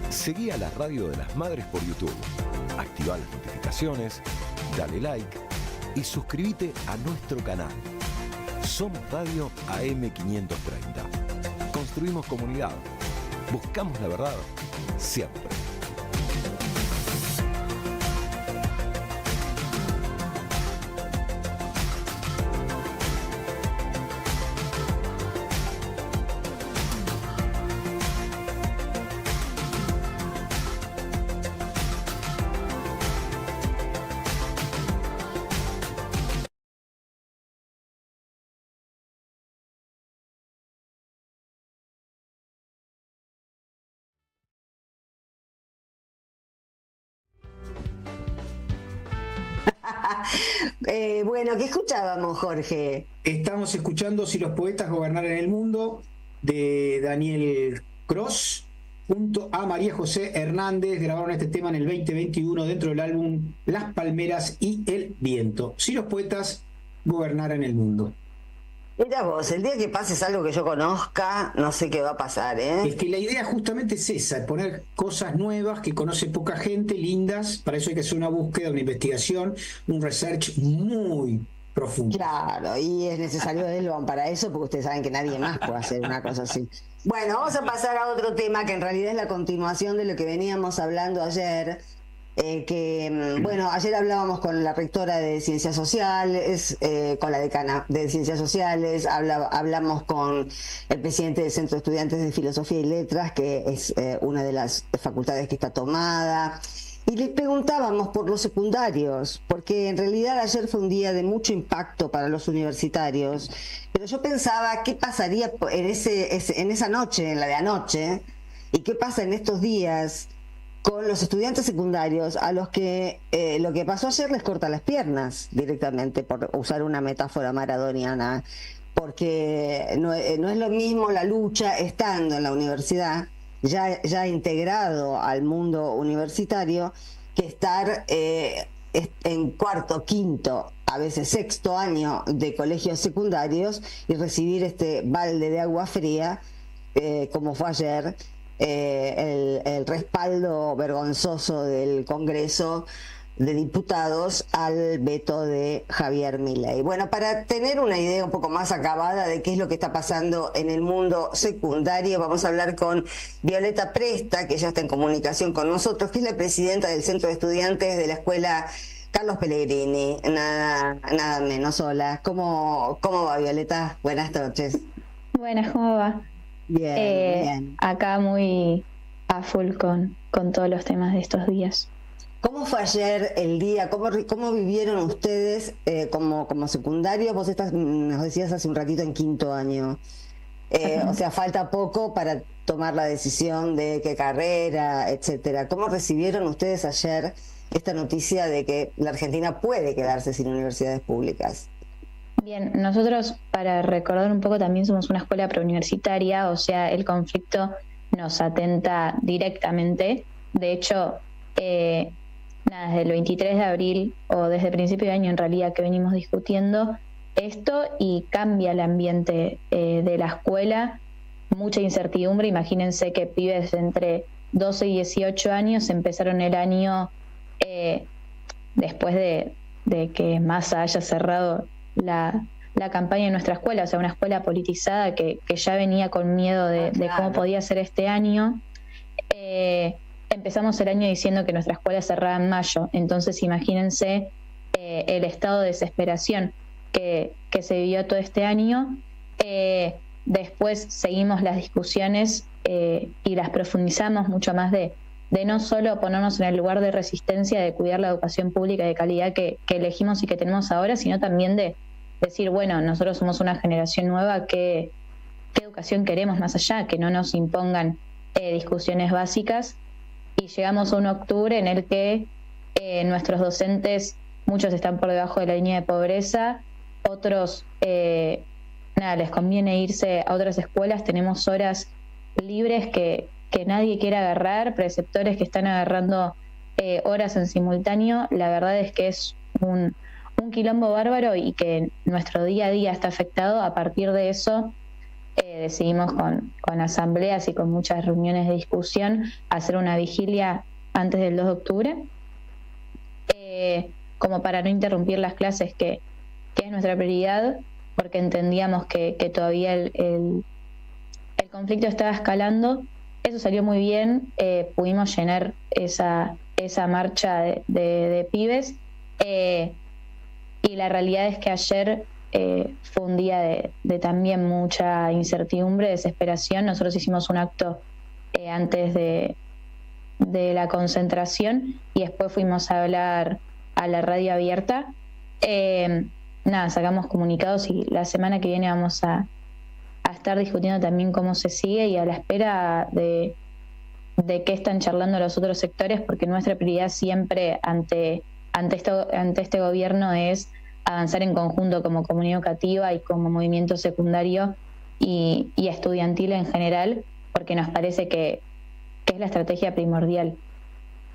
Seguí a la Radio de las Madres por YouTube. Activá las notificaciones, dale like y suscríbete a nuestro canal. Somos Radio AM530. Construimos comunidad. Buscamos la verdad siempre. Bueno, ¿qué escuchábamos, Jorge? Estamos escuchando Si los poetas gobernaran el mundo, de Daniel Cross, junto a María José Hernández. Grabaron este tema en el 2021 dentro del álbum Las Palmeras y el Viento. Si los poetas gobernaran el mundo. Mira vos, el día que pases algo que yo conozca, no sé qué va a pasar, ¿eh? Es que la idea justamente es esa, poner cosas nuevas que conoce poca gente, lindas. Para eso hay que hacer una búsqueda, una investigación, un research muy profundo. Claro, y es necesario Elban para eso, porque ustedes saben que nadie más puede hacer una cosa así. Bueno, vamos a pasar a otro tema que en realidad es la continuación de lo que veníamos hablando ayer. Bueno, ayer hablábamos con la rectora de Ciencias Sociales, con la decana de Ciencias Sociales, hablamos con el presidente del Centro de Estudiantes de Filosofía y Letras, que es una de las facultades que está tomada, y les preguntábamos por los secundarios, porque en realidad ayer fue un día de mucho impacto para los universitarios, pero yo pensaba qué pasaría en esa noche, en la de anoche, y qué pasa en estos días con los estudiantes secundarios a los que lo que pasó ayer les corta las piernas directamente, por usar una metáfora maradoniana, porque no es lo mismo la lucha estando en la universidad, ya integrado al mundo universitario, que estar en cuarto, quinto, a veces sexto año de colegios secundarios y recibir este balde de agua fría, como fue ayer. El respaldo vergonzoso del Congreso de Diputados al veto de Javier Milei. Bueno, para tener una idea un poco más acabada de qué es lo que está pasando en el mundo secundario, vamos a hablar con Violeta Presta, que ya está en comunicación con nosotros, que es la presidenta del Centro de Estudiantes de la Escuela Carlos Pellegrini, nada menos. Hola, ¿cómo va, Violeta? Buenas noches. Buenas, ¿cómo va? Bien. Acá muy a full con todos los temas de estos días. ¿Cómo fue ayer el día? ¿Cómo vivieron ustedes como secundarios? Vos nos decías hace un ratito en quinto año. O sea, falta poco para tomar la decisión de qué carrera, etcétera. ¿Cómo recibieron ustedes ayer esta noticia de que la Argentina puede quedarse sin universidades públicas? Bien, nosotros, para recordar un poco, también somos una escuela preuniversitaria, o sea, el conflicto nos atenta directamente. De hecho, desde el 23 de abril, o desde el principio de año en realidad, que venimos discutiendo esto, y cambia el ambiente de la escuela, mucha incertidumbre. Imagínense que pibes entre 12 y 18 años empezaron el año después de que Massa haya cerrado la campaña en nuestra escuela, o sea, una escuela politizada que ya venía con miedo de cómo podía ser este año. Empezamos el año diciendo que nuestra escuela cerraba en mayo, entonces imagínense el estado de desesperación que se vivió todo este año. Después seguimos las discusiones y las profundizamos mucho más de no solo ponernos en el lugar de resistencia, de cuidar la educación pública de calidad que elegimos y que tenemos ahora, sino también de decir, bueno, nosotros somos una generación nueva, ¿qué educación queremos más allá? Que no nos impongan discusiones básicas. Y llegamos a un octubre en el que nuestros docentes, muchos están por debajo de la línea de pobreza, otros, les conviene irse a otras escuelas, tenemos horas libres que nadie quiere agarrar, preceptores que están agarrando horas en simultáneo. La verdad es que es un quilombo bárbaro y que nuestro día a día está afectado. A partir de eso decidimos con asambleas y con muchas reuniones de discusión hacer una vigilia antes del 2 de octubre, como para no interrumpir las clases, que es nuestra prioridad, porque entendíamos que todavía el conflicto estaba escalando. Eso salió muy bien, pudimos llenar esa marcha de pibes, y la realidad es que ayer fue un día de también mucha incertidumbre, desesperación. Nosotros hicimos un acto antes de la concentración y después fuimos a hablar a la radio abierta. Sacamos comunicados y la semana que viene vamos a estar discutiendo también cómo se sigue y a la espera de qué están charlando los otros sectores, porque nuestra prioridad siempre ante ante este gobierno es avanzar en conjunto como comunidad educativa y como movimiento secundario y estudiantil en general, porque nos parece que es la estrategia primordial.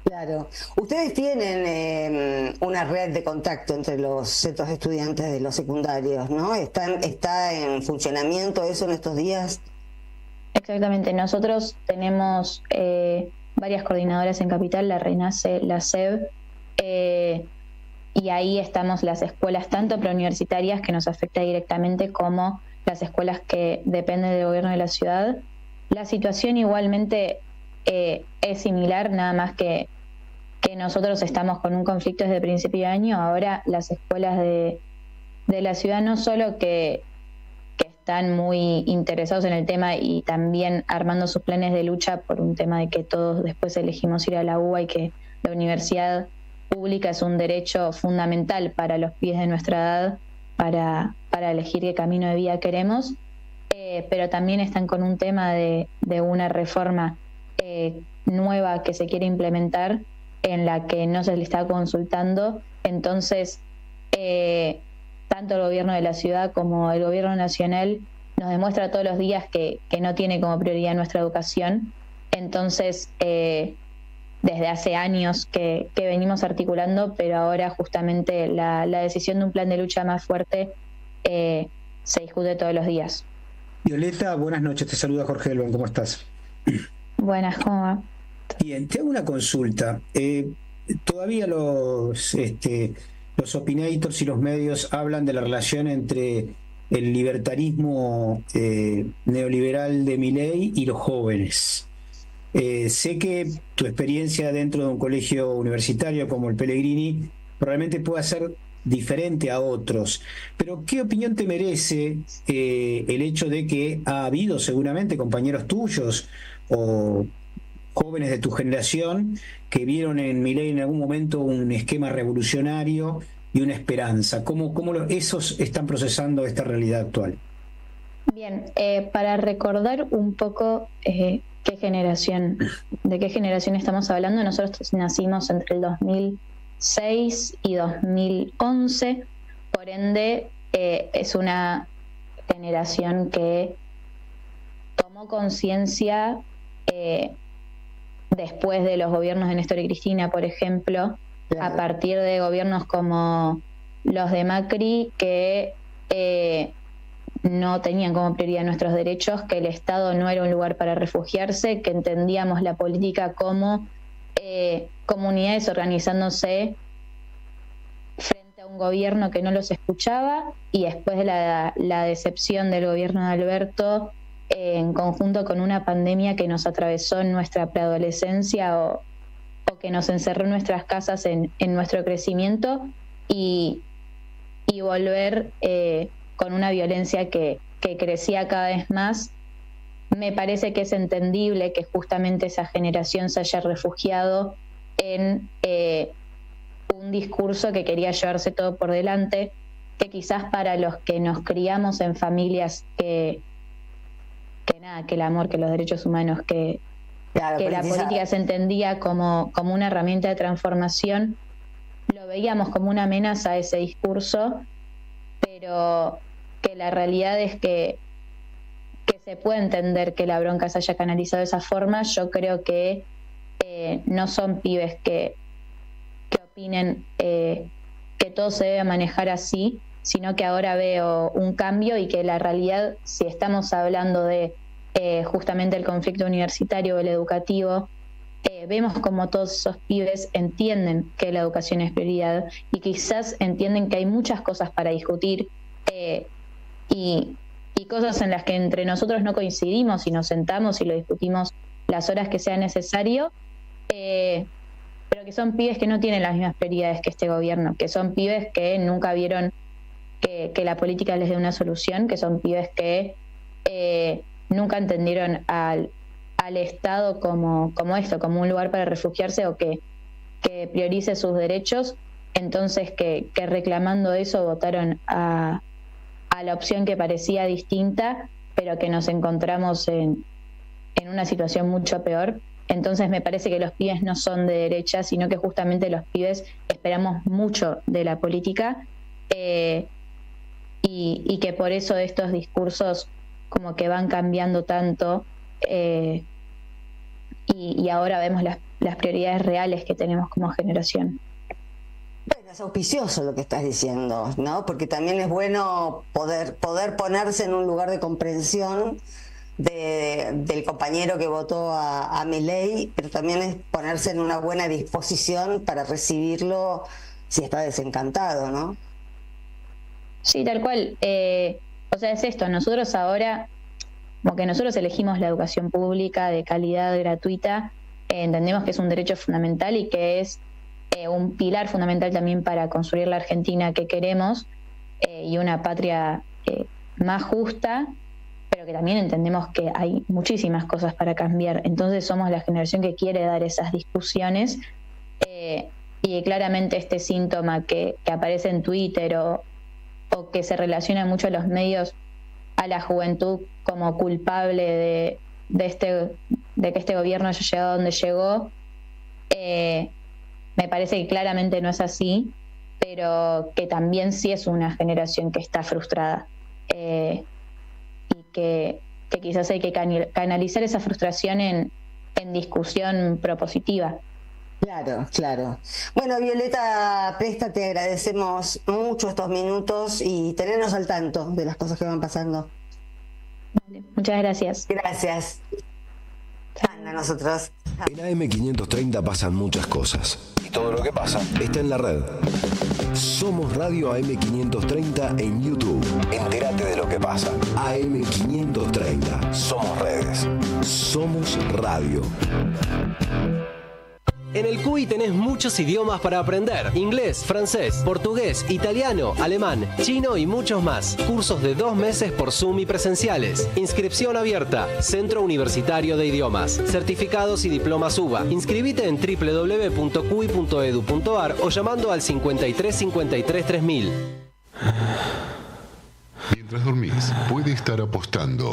Claro. Ustedes tienen una red de contacto entre los centros de estudiantes de los secundarios, ¿no? ¿Está en funcionamiento eso en estos días? Exactamente. Nosotros tenemos varias coordinadoras en Capital, la RENACE, la SEB, y ahí estamos las escuelas tanto preuniversitarias, que nos afecta directamente, como las escuelas que dependen del gobierno de la ciudad. La situación igualmente es similar, nada más que nosotros estamos con un conflicto desde el principio de año. Ahora las escuelas de la ciudad no solo que están muy interesados en el tema y también armando sus planes de lucha por un tema de que todos después elegimos ir a la UBA y que la universidad pública es un derecho fundamental para los pibes de nuestra edad para elegir qué camino de vida queremos, pero también están con un tema de una reforma nueva que se quiere implementar, en la que no se le está consultando. Entonces, tanto el gobierno de la ciudad como el gobierno nacional nos demuestra todos los días que no tiene como prioridad nuestra educación. Entonces, desde hace años que venimos articulando, pero ahora justamente la decisión de un plan de lucha más fuerte se discute todos los días. Violeta, buenas noches, te saluda Jorge Elban, ¿cómo estás? Buenas, ¿cómo va? Bien, te hago una consulta. Todavía los opinators y los medios hablan de la relación entre el libertarismo neoliberal de Milei y los jóvenes. Sé que tu experiencia dentro de un colegio universitario como el Pellegrini probablemente pueda ser diferente a otros, pero ¿qué opinión te merece el hecho de que ha habido seguramente compañeros tuyos o jóvenes de tu generación que vieron en Milei en algún momento un esquema revolucionario y una esperanza? ¿Cómo esos están procesando esta realidad actual? Bien, para recordar un poco de qué generación estamos hablando, nosotros nacimos entre el 2006 y 2011, por ende es una generación que tomó conciencia después de los gobiernos de Néstor y Cristina, por ejemplo, a partir de gobiernos como los de Macri, que no tenían como prioridad nuestros derechos, que el Estado no era un lugar para refugiarse, que entendíamos la política como comunidades organizándose frente a un gobierno que no los escuchaba, y después de la decepción del gobierno de Alberto, en conjunto con una pandemia que nos atravesó en nuestra preadolescencia o que nos encerró en nuestras casas en nuestro crecimiento, y volver con una violencia que crecía cada vez más. Me parece que es entendible que justamente esa generación se haya refugiado en un discurso que quería llevarse todo por delante, que quizás para los que nos criamos en familias que el amor, que los derechos humanos, que la política se entendía como una herramienta de transformación, lo veíamos como una amenaza a ese discurso, pero que la realidad es que se puede entender que la bronca se haya canalizado de esa forma. Yo creo que no son pibes que opinen que todo se debe manejar así, sino que ahora veo un cambio, y que la realidad, si estamos hablando de justamente el conflicto universitario o el educativo, vemos como todos esos pibes entienden que la educación es prioridad, y quizás entienden que hay muchas cosas para discutir y cosas en las que entre nosotros no coincidimos, y nos sentamos y lo discutimos las horas que sea necesario, pero que son pibes que no tienen las mismas prioridades que este gobierno, que son pibes que nunca vieron que la política les dé una solución, que son pibes que nunca entendieron al Estado como esto, como un lugar para refugiarse o que priorice sus derechos. Entonces que reclamando eso votaron a la opción que parecía distinta, pero que nos encontramos en una situación mucho peor. Entonces me parece que los pibes no son de derecha, sino que justamente los pibes esperamos mucho de la política, y que por eso estos discursos como que van cambiando tanto, y ahora vemos las prioridades reales que tenemos como generación. Bueno, es auspicioso lo que estás diciendo, ¿no? Porque también es bueno poder ponerse en un lugar de comprensión del compañero que votó a Milei, pero también es ponerse en una buena disposición para recibirlo si está desencantado, ¿no? Sí, tal cual. O sea, es esto, nosotros ahora, como que nosotros elegimos la educación pública de calidad gratuita, entendemos que es un derecho fundamental y que es un pilar fundamental también para construir la Argentina que queremos, y una patria más justa, pero que también entendemos que hay muchísimas cosas para cambiar. Entonces somos la generación que quiere dar esas discusiones, y claramente este síntoma que aparece en Twitter o que se relaciona mucho a los medios, a la juventud como culpable de que este gobierno haya llegado a donde llegó, me parece que claramente no es así, pero que también sí es una generación que está frustrada, y que quizás hay que canalizar esa frustración en discusión propositiva. Claro. Bueno, Violeta Presta, te agradecemos mucho estos minutos y tenernos al tanto de las cosas que van pasando. Vale, muchas gracias. Gracias. A nosotros. En AM530 pasan muchas cosas. Y todo lo que pasa está en la red. Somos Radio AM530 en YouTube. Entérate de lo que pasa. AM530. Somos redes. Somos radio. En el CUI tenés muchos idiomas para aprender. Inglés, francés, portugués, italiano, alemán, chino y muchos más. Cursos de 2 meses por Zoom y presenciales. Inscripción abierta. Centro Universitario de Idiomas. Certificados y diplomas UBA. Inscribite en www.cui.edu.ar o llamando al 53 53 3000. Mientras dormís, puede estar apostando.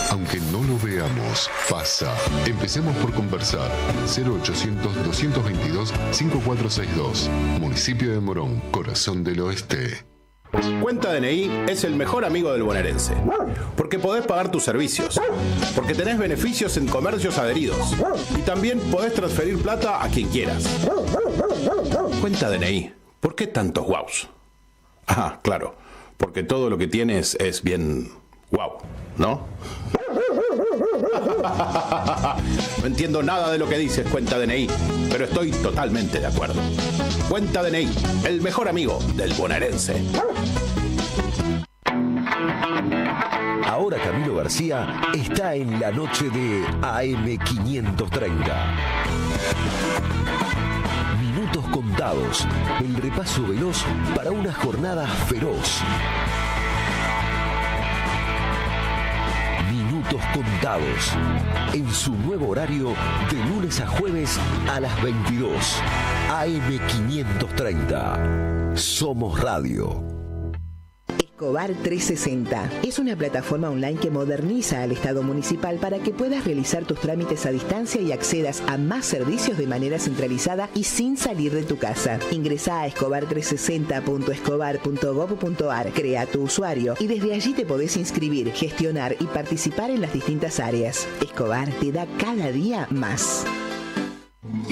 Aunque no lo veamos, pasa. Empecemos por conversar. 0800-222-5462. Municipio de Morón, Corazón del Oeste. Cuenta DNI es el mejor amigo del bonaerense. Porque podés pagar tus servicios. Porque tenés beneficios en comercios adheridos. Y también podés transferir plata a quien quieras. Cuenta DNI. ¿Por qué tantos guaus? Ah, claro. Porque todo lo que tienes es bien guau, ¿no? No entiendo nada de lo que dices, Cuenta DNI, pero estoy totalmente de acuerdo. Cuenta DNI, el mejor amigo del bonaerense. Ahora Camilo García está en la noche de AM530. Minutos contados, el repaso veloz para una jornada feroz. Minutos contados, en su nuevo horario de lunes a jueves a las 22. AM530. Somos Radio. Escobar 360 es una plataforma online que moderniza al Estado municipal para que puedas realizar tus trámites a distancia y accedas a más servicios de manera centralizada y sin salir de tu casa. Ingresá a escobar360.escobar.gov.ar, crea tu usuario y desde allí te podés inscribir, gestionar y participar en las distintas áreas. Escobar te da cada día más.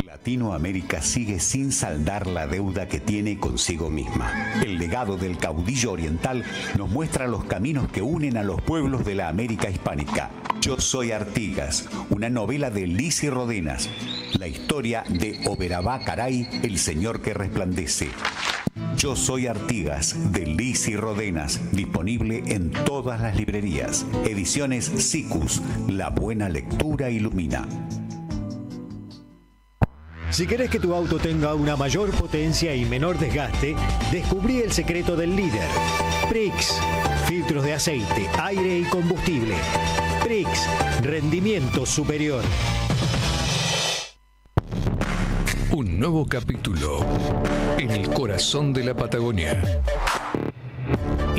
Latinoamérica sigue sin saldar la deuda que tiene consigo misma. El legado del caudillo oriental nos muestra los caminos que unen a los pueblos de la América hispánica. Yo soy Artigas, una novela de Lizzy Rodenas, la historia de Oberabá Caray, el señor que resplandece. Yo soy Artigas, de Lizzy Rodenas, disponible en todas las librerías. Ediciones Sicus, la buena lectura ilumina. Si querés que tu auto tenga una mayor potencia y menor desgaste, descubrí el secreto del líder. Prix, filtros de aceite, aire y combustible. Prix, rendimiento superior. Un nuevo capítulo en el corazón de la Patagonia.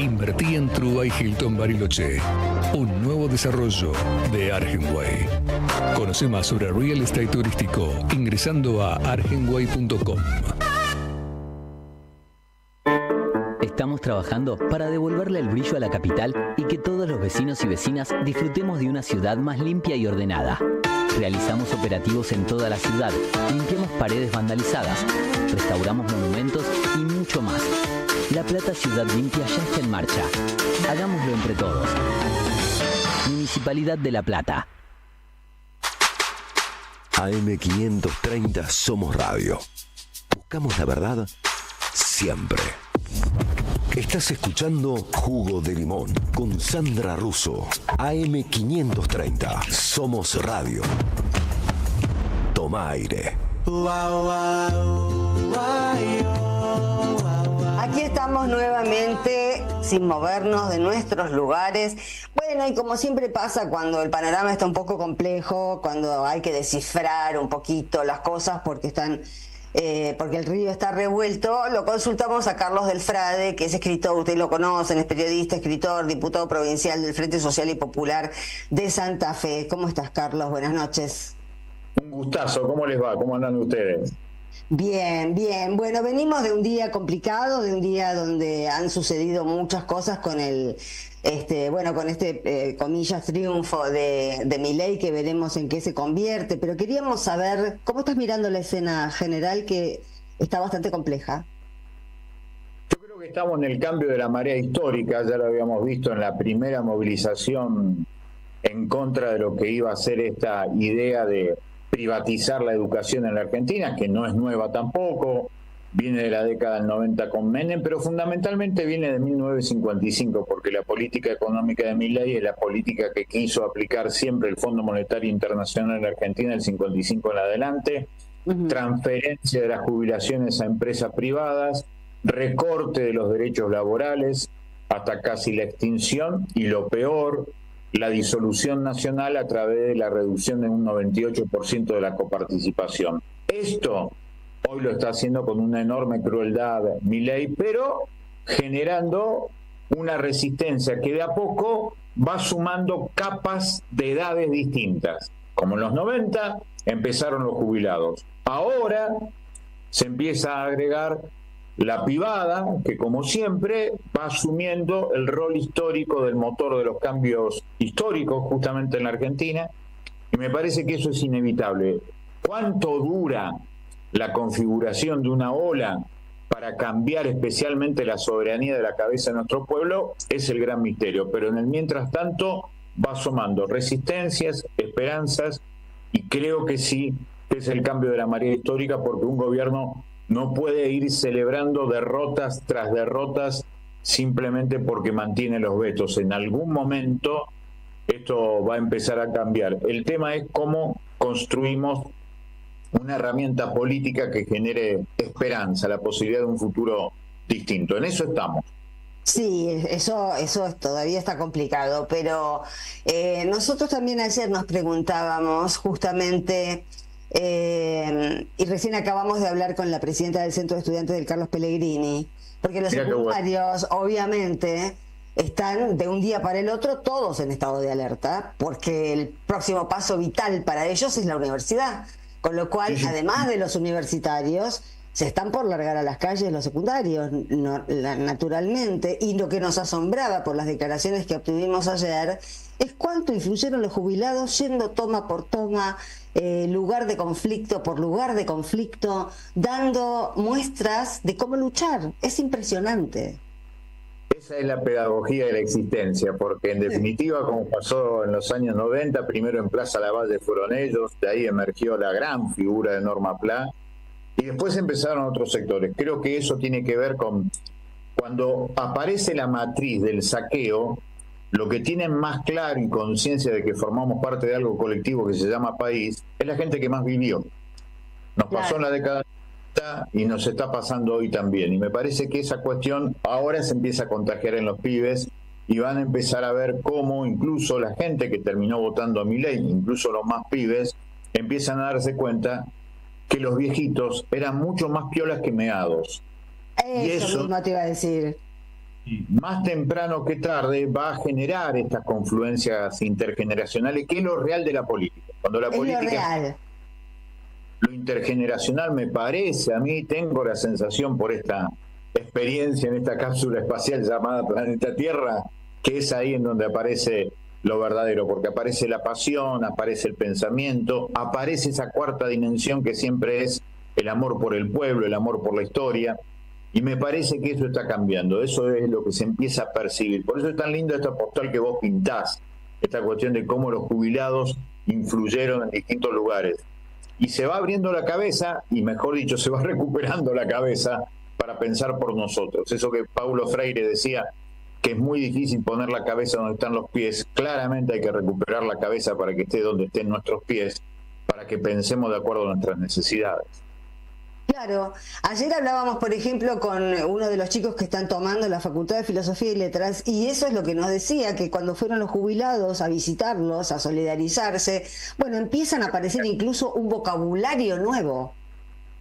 Invertí en Trúa y Hilton Bariloche, un nuevo desarrollo de Argenway. Conoce más sobre real estate turístico ingresando a argenway.com. Estamos trabajando para devolverle el brillo a la capital y que todos los vecinos y vecinas disfrutemos de una ciudad más limpia y ordenada. Realizamos operativos en toda la ciudad, limpiamos paredes vandalizadas, restauramos monumentos y mucho más. La Plata Ciudad Limpia ya está en marcha. Hagámoslo entre todos. Municipalidad de La Plata. AM530 Somos Radio. Buscamos la verdad siempre. Estás escuchando Jugo de Limón con Sandra Russo. AM530 Somos Radio. Toma aire. Aquí estamos nuevamente sin movernos de nuestros lugares. Bueno, y como siempre pasa cuando el panorama está un poco complejo, cuando hay que descifrar un poquito las cosas porque el río está revuelto, lo consultamos a Carlos Delfrade, que es escritor, ustedes lo conocen, es periodista, escritor, diputado provincial del Frente Social y Popular de Santa Fe. ¿Cómo estás, Carlos? Buenas noches. Un gustazo, ¿cómo les va? ¿Cómo andan ustedes? Bien, bien. Bueno, venimos de un día complicado, de un día donde han sucedido muchas cosas con comillas, triunfo de Milei, que veremos en qué se convierte, pero queríamos saber cómo estás mirando la escena general, que está bastante compleja. Yo creo que estamos en el cambio de la marea histórica, ya lo habíamos visto en la primera movilización en contra de lo que iba a ser esta idea de privatizar la educación en la Argentina, que no es nueva tampoco, viene de la década del 90 con Menem, pero fundamentalmente viene de 1955, porque la política económica de Milei es la política que quiso aplicar siempre el Fondo Monetario Internacional en la Argentina, del 55 en adelante, transferencia de las jubilaciones a empresas privadas, recorte de los derechos laborales, hasta casi la extinción, y lo peor, la disolución nacional a través de la reducción de un 98% de la coparticipación. Esto hoy lo está haciendo con una enorme crueldad Milei, pero generando una resistencia que de a poco va sumando capas de edades distintas. Como en los 90 empezaron los jubilados. Ahora se empieza a agregar la pibada, que como siempre va asumiendo el rol histórico del motor de los cambios históricos justamente en la Argentina, y me parece que eso es inevitable. ¿Cuánto dura la configuración de una ola para cambiar especialmente la soberanía de la cabeza de nuestro pueblo? Es el gran misterio, pero en el mientras tanto va sumando resistencias, esperanzas, y creo que sí es el cambio de la marea histórica, porque un gobierno no puede ir celebrando derrotas tras derrotas simplemente porque mantiene los vetos. En algún momento esto va a empezar a cambiar. El tema es cómo construimos una herramienta política que genere esperanza, la posibilidad de un futuro distinto. En eso estamos. Sí, eso todavía está complicado, pero nosotros también ayer nos preguntábamos justamente, y recién acabamos de hablar con la presidenta del Centro de Estudiantes del Carlos Pellegrini, porque los secundarios obviamente están de un día para el otro todos en estado de alerta, porque el próximo paso vital para ellos es la universidad, con lo cual, además de los universitarios, se están por largar a las calles los secundarios, naturalmente, y lo que nos asombraba por las declaraciones que obtuvimos ayer es cuánto influyeron los jubilados yendo toma por toma, lugar de conflicto por lugar de conflicto, dando muestras de cómo luchar. Es impresionante. Esa es la pedagogía de la existencia, porque en definitiva, como pasó en los años 90, primero en Plaza Lavalle fueron ellos, de ahí emergió la gran figura de Norma Pla, y después empezaron otros sectores. Creo que eso tiene que ver con cuando aparece la matriz del saqueo. Lo que tienen más claro y conciencia de que formamos parte de algo colectivo que se llama país es la gente que más vivió. Nos pasó en la década y nos está pasando hoy también. Y me parece que esa cuestión ahora se empieza a contagiar en los pibes y van a empezar a ver cómo incluso la gente que terminó votando a Milei, incluso los más pibes, empiezan a darse cuenta que los viejitos eran mucho más piolas que meados. Eso mismo te iba a decir. más temprano que tarde va a generar estas confluencias intergeneracionales, que es lo real de la política. Cuando la política, lo intergeneracional, me parece, a mí tengo la sensación por esta experiencia en esta cápsula espacial llamada Planeta Tierra, que es ahí en donde aparece lo verdadero, porque aparece la pasión, aparece el pensamiento, aparece esa cuarta dimensión que siempre es el amor por el pueblo, el amor por la historia, y me parece que eso está cambiando, eso es lo que se empieza a percibir. Por eso es tan lindo esta postal que vos pintás, esta cuestión de cómo los jubilados influyeron en distintos lugares. Y se va abriendo la cabeza, y mejor dicho, se va recuperando la cabeza para pensar por nosotros. Eso que Paulo Freire decía, que es muy difícil poner la cabeza donde están los pies. Claramente hay que recuperar la cabeza para que esté donde estén nuestros pies, para que pensemos de acuerdo a nuestras necesidades. Claro, ayer hablábamos, por ejemplo, con uno de los chicos que están tomando la Facultad de Filosofía y Letras, y eso es lo que nos decía, que cuando fueron los jubilados a visitarlos, a solidarizarse, bueno, empiezan a aparecer incluso un vocabulario nuevo.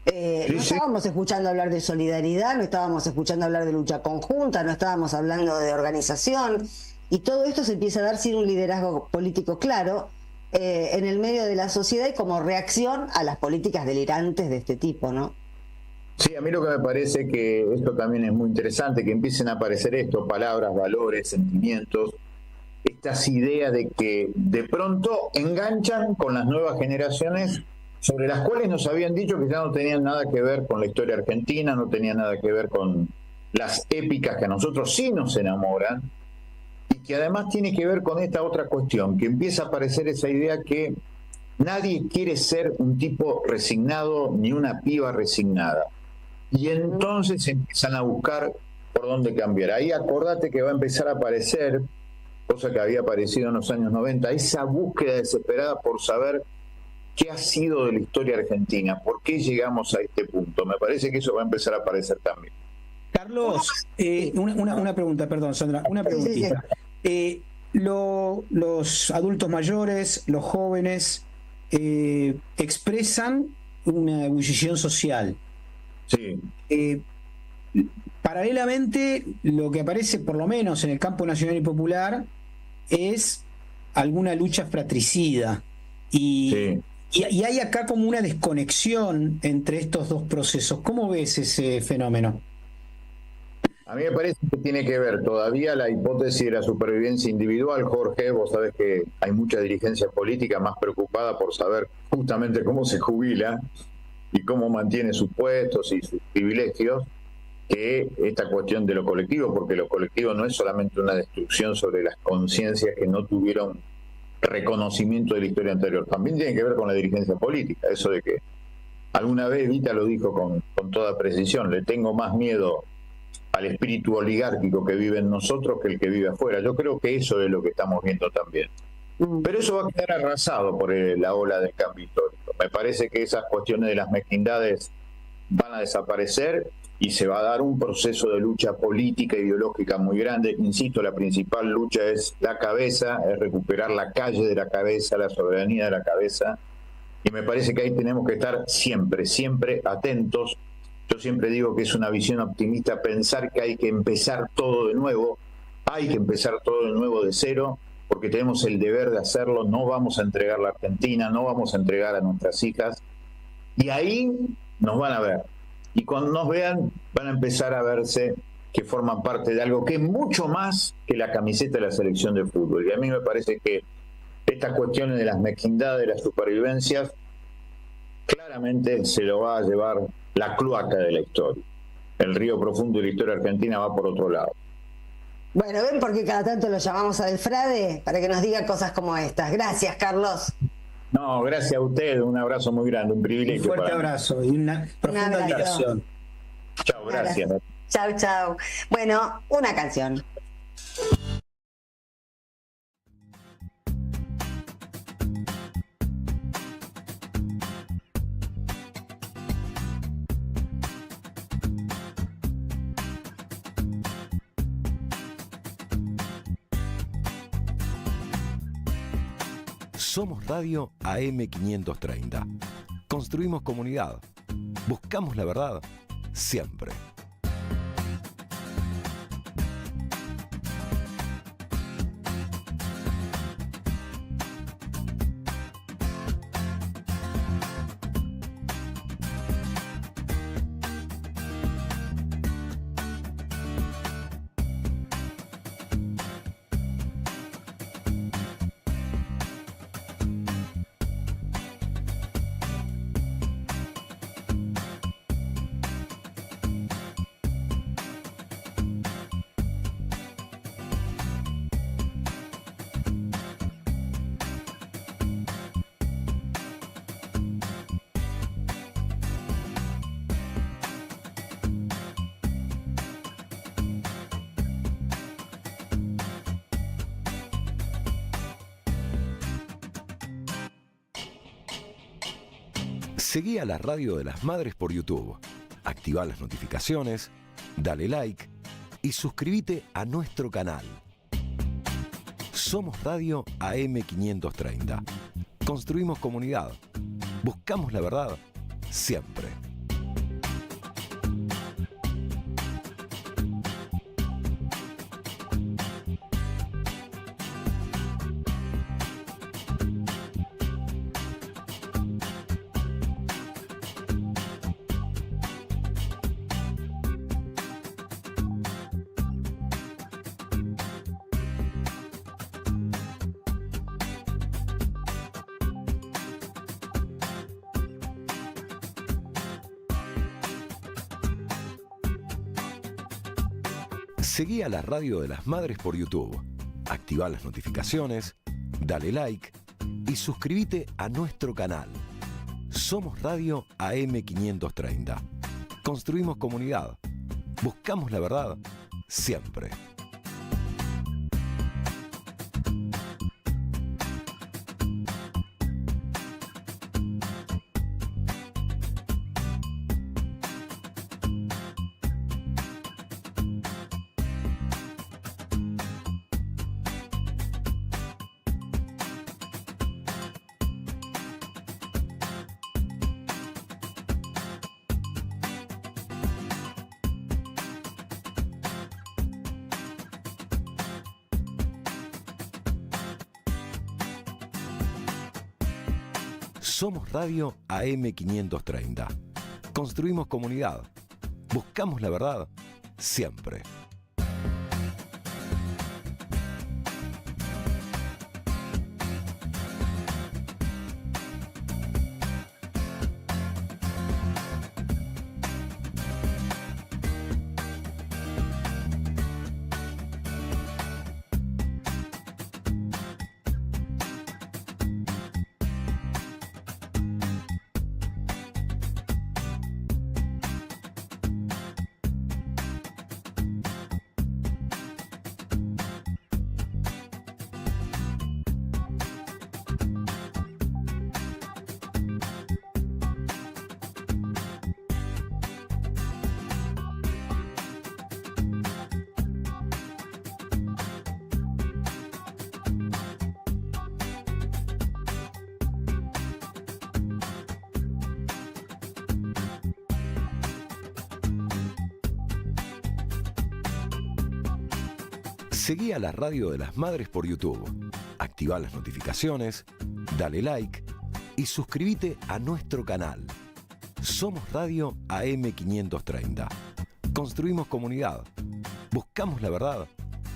No estábamos escuchando hablar de solidaridad, no estábamos escuchando hablar de lucha conjunta, no estábamos hablando de organización, y todo esto se empieza a dar sin un liderazgo político claro en el medio de la sociedad y como reacción a las políticas delirantes de este tipo, ¿no? Sí, a mí lo que me parece que esto también es muy interesante, que empiecen a aparecer esto, palabras, valores, sentimientos, estas ideas de que de pronto enganchan con las nuevas generaciones, sobre las cuales nos habían dicho que ya no tenían nada que ver con la historia argentina, no tenían nada que ver con las épicas que a nosotros sí nos enamoran, y que además tiene que ver con esta otra cuestión, que empieza a aparecer esa idea que nadie quiere ser un tipo resignado ni una piba resignada. Y entonces empiezan a buscar por dónde cambiar. Ahí acordate que va a empezar a aparecer, cosa que había aparecido en los años 90, esa búsqueda desesperada por saber qué ha sido de la historia argentina, por qué llegamos a este punto. Me parece que eso va a empezar a aparecer también. Carlos, una pregunta, perdón, Sandra, una preguntita. Los adultos mayores, los jóvenes, expresan una ebullición social. Sí. Paralelamente, lo que aparece, por lo menos en el campo nacional y popular, es alguna lucha fratricida. Y hay acá como una desconexión entre estos dos procesos. ¿Cómo ves ese fenómeno? A mí me parece que tiene que ver todavía la hipótesis de la supervivencia individual, Jorge. Vos sabés que hay mucha dirigencia política más preocupada por saber justamente cómo se jubila y cómo mantiene sus puestos y sus privilegios, que esta cuestión de lo colectivo, porque lo colectivo no es solamente una destrucción sobre las conciencias que no tuvieron reconocimiento de la historia anterior, también tiene que ver con la dirigencia política, eso de que alguna vez Evita lo dijo con toda precisión, le tengo más miedo al espíritu oligárquico que vive en nosotros que el que vive afuera. Yo creo que eso es lo que estamos viendo también. Pero eso va a quedar arrasado por la ola del cambio histórico. Me parece que esas cuestiones de las mezquindades van a desaparecer y se va a dar un proceso de lucha política e ideológica muy grande. Insisto, la principal lucha es la cabeza, es recuperar la calle de la cabeza, la soberanía de la cabeza, y me parece que ahí tenemos que estar siempre, siempre atentos. Yo siempre digo que es una visión optimista pensar que hay que empezar todo de nuevo, hay que empezar todo de nuevo de cero, porque tenemos el deber de hacerlo, no vamos a entregar la Argentina, no vamos a entregar a nuestras hijas, y ahí nos van a ver. Y cuando nos vean, van a empezar a verse que forman parte de algo que es mucho más que la camiseta de la selección de fútbol. Y a mí me parece que estas cuestiones de las mezquindades, de las supervivencias, claramente se lo va a llevar la cloaca de la historia. El río profundo de la historia argentina va por otro lado. Bueno, ven porque cada tanto lo llamamos a Delfrade para que nos diga cosas como estas. Gracias, Carlos. No, gracias a usted, un abrazo muy grande, un privilegio. Un fuerte abrazo y una profunda admiración. Chao, gracias. Chao, chao. Bueno, una canción. Somos Radio AM530. Construimos comunidad. Buscamos la verdad siempre. Seguí a la Radio de las Madres por YouTube. Activá las notificaciones, dale like y suscríbete a nuestro canal. Somos Radio AM530. Construimos comunidad. Buscamos la verdad siempre. Seguí a la Radio de las Madres por YouTube. Activá las notificaciones, dale like y suscríbete a nuestro canal. Somos Radio AM530. Construimos comunidad. Buscamos la verdad siempre. Somos Radio AM530. Construimos comunidad. Buscamos la verdad siempre. Seguí a la Radio de las Madres por YouTube. Activá las notificaciones, dale like y suscríbete a nuestro canal. Somos Radio AM530. Construimos comunidad. Buscamos la verdad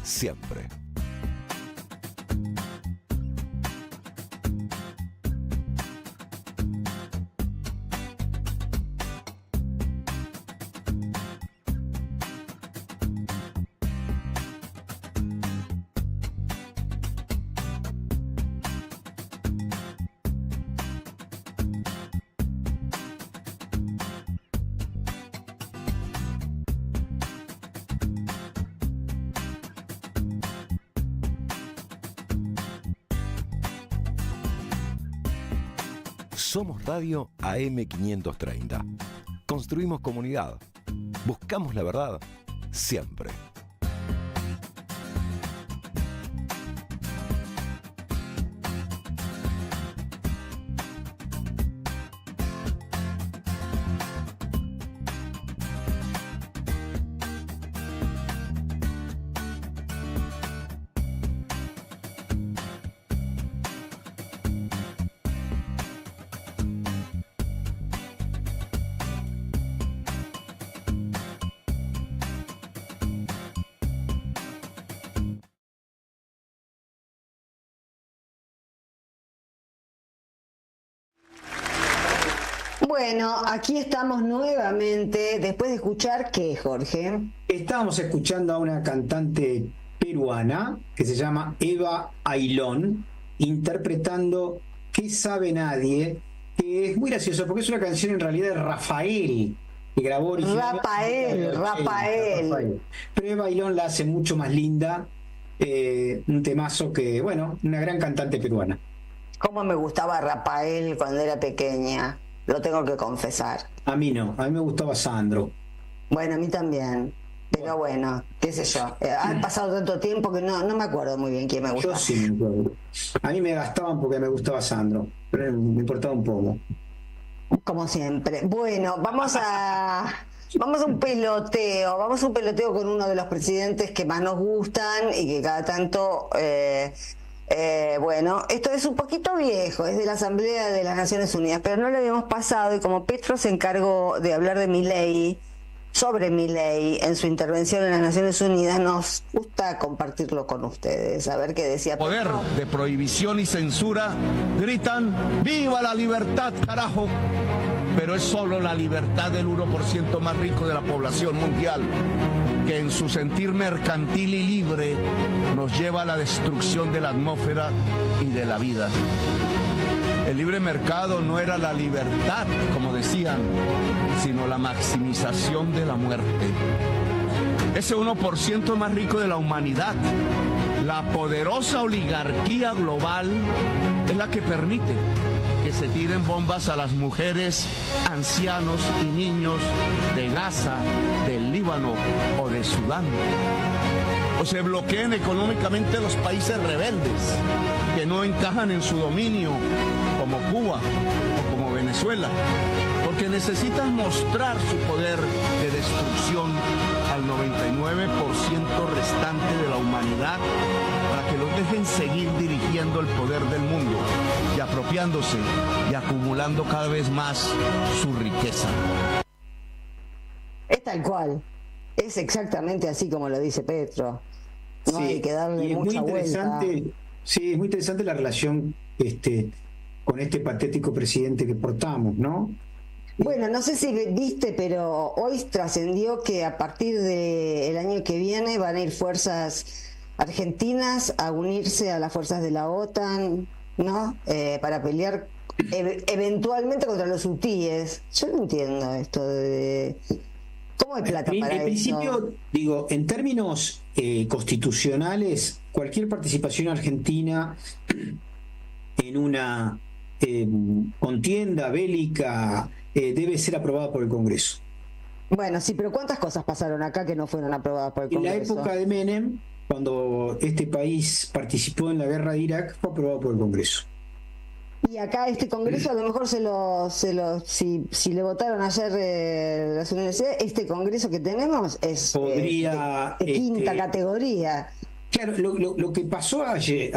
siempre. Somos Radio AM530. Construimos comunidad. Buscamos la verdad siempre. Bueno, aquí estamos nuevamente, después de escuchar, ¿qué, Jorge? Estábamos escuchando a una cantante peruana que se llama Eva Ailón, interpretando ¿Qué sabe nadie? Que es muy gracioso porque es una canción en realidad de Rafael, que grabó originalmente. Rafael. Pero Eva Ailón la hace mucho más linda, un temazo que, bueno, una gran cantante peruana. Cómo me gustaba Rafael cuando era pequeña. lo tengo que confesar. A mí no, a mí me gustaba Sandro. Bueno, a mí también. Pero bueno, qué sé yo. Ha pasado tanto tiempo que no me acuerdo muy bien quién me gustaba. Yo sí me acuerdo. A mí me gastaban porque me gustaba Sandro, pero me importaba un poco. Como siempre. Bueno, vamos a un peloteo. Vamos a un peloteo con uno de los presidentes que más nos gustan y que cada tanto... bueno, esto es un poquito viejo, es de la Asamblea de las Naciones Unidas, pero no lo habíamos pasado y como Petro se encargó de hablar de Milei, sobre Milei en su intervención en las Naciones Unidas, nos gusta compartirlo con ustedes, a ver qué decía Poder Petro. de prohibición y censura gritan ¡viva la libertad, carajo! Pero es solo la libertad del 1% más rico de la población mundial, que en su sentir mercantil y libre nos lleva a la destrucción de la atmósfera y de la vida. El libre mercado no era la libertad, como decían, sino la maximización de la muerte. Ese 1% más rico de la humanidad, la poderosa oligarquía global, es la que permite que se tiren bombas a las mujeres, ancianos y niños de Gaza, del Líbano o de Sudán. O se bloqueen económicamente los países rebeldes que no encajan en su dominio, como Cuba o como Venezuela, porque necesitan mostrar su poder de destrucción al 99% restante de la humanidad para que los dejen seguir dirigiendo el poder del mundo y apropiándose y acumulando cada vez más su riqueza. Es tal cual, es exactamente así como lo dice Petro. No Sí, hay que darle y es mucha muy interesante, vuelta. sí, es muy interesante la relación con este patético presidente que portamos, ¿no? Bueno, no sé si viste, pero hoy trascendió que a partir del año que viene van a ir fuerzas argentinas a unirse a las fuerzas de la OTAN, ¿no? Para pelear eventualmente contra los hutíes. Yo no entiendo esto de... ¿Cómo hay plata para En eso? principio, digo, en términos constitucionales, cualquier participación argentina en una contienda bélica debe ser aprobada por el Congreso. Bueno, sí, pero ¿cuántas cosas pasaron acá que no fueron aprobadas por el En la Congreso? época de Menem, cuando este país participó en la guerra de Irak, fue aprobado por el Congreso. Y acá este Congreso a lo mejor si le votaron ayer las universidades, este Congreso que tenemos es Podría, de quinta categoría. Claro, lo que pasó ayer,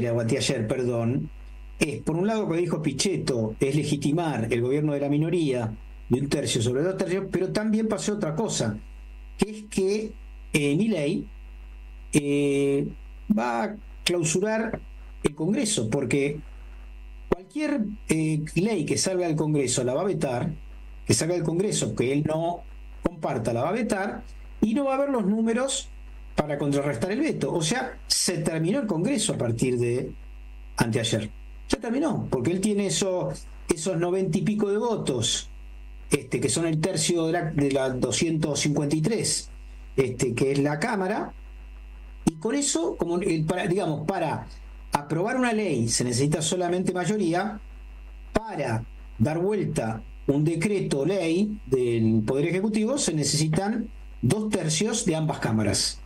o anteayer, perdón, es, por un lado, lo que dijo Pichetto, es legitimar el gobierno de la minoría de 1/3 sobre 2/3, pero también pasó otra cosa, que es que Milei va a clausurar el Congreso, porque cualquier ley que salga del Congreso la va a vetar, que salga del Congreso que él no comparta la va a vetar, y no va a haber los números para contrarrestar el veto. O sea, se terminó el Congreso a partir de anteayer. Ya terminó, porque él tiene esos 90 y pico de votos, que son el tercio de la 253, que es la Cámara, y con eso, como para aprobar una ley se necesita solamente mayoría. Para dar vuelta un decreto ley del Poder Ejecutivo se necesitan 2/3 de ambas cámaras.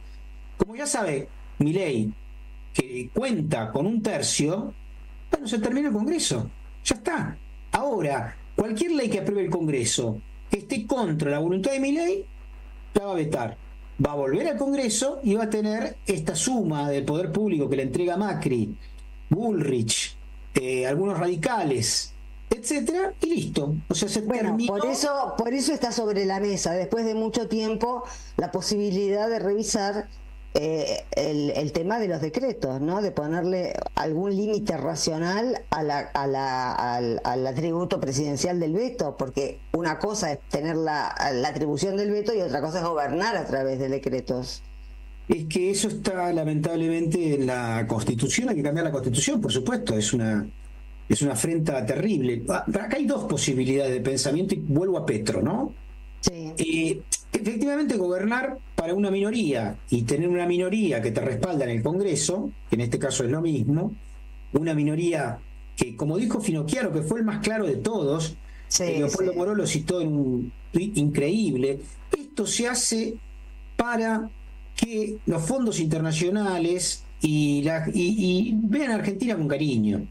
Como ya sabe Milei que cuenta con 1/3, bueno, se termina el Congreso, ya está. Ahora, cualquier ley que apruebe el Congreso que esté contra la voluntad de Milei, la va a vetar. Va a volver al Congreso y va a tener esta suma del poder público que le entrega Macri, Bullrich, algunos radicales, etcétera, y listo. O sea, se terminó. Por eso está sobre la mesa, después de mucho tiempo, la posibilidad de revisar el tema de los decretos, ¿no? De ponerle algún límite racional al atributo presidencial del veto, porque una cosa es tener la atribución del veto y otra cosa es gobernar a través de decretos. Es que eso está lamentablemente en la Constitución, hay que cambiar la Constitución, por supuesto, es una afrenta terrible. Acá hay dos posibilidades de pensamiento y vuelvo a Petro, ¿no? Sí. Efectivamente, gobernar para una minoría y tener una minoría que te respalda en el Congreso, que en este caso es lo mismo, una minoría que, como dijo Finocchiaro, que fue el más claro de todos, Leopoldo Moró lo citó en un tuit increíble. Esto se hace para que los fondos internacionales y vean a Argentina con cariño.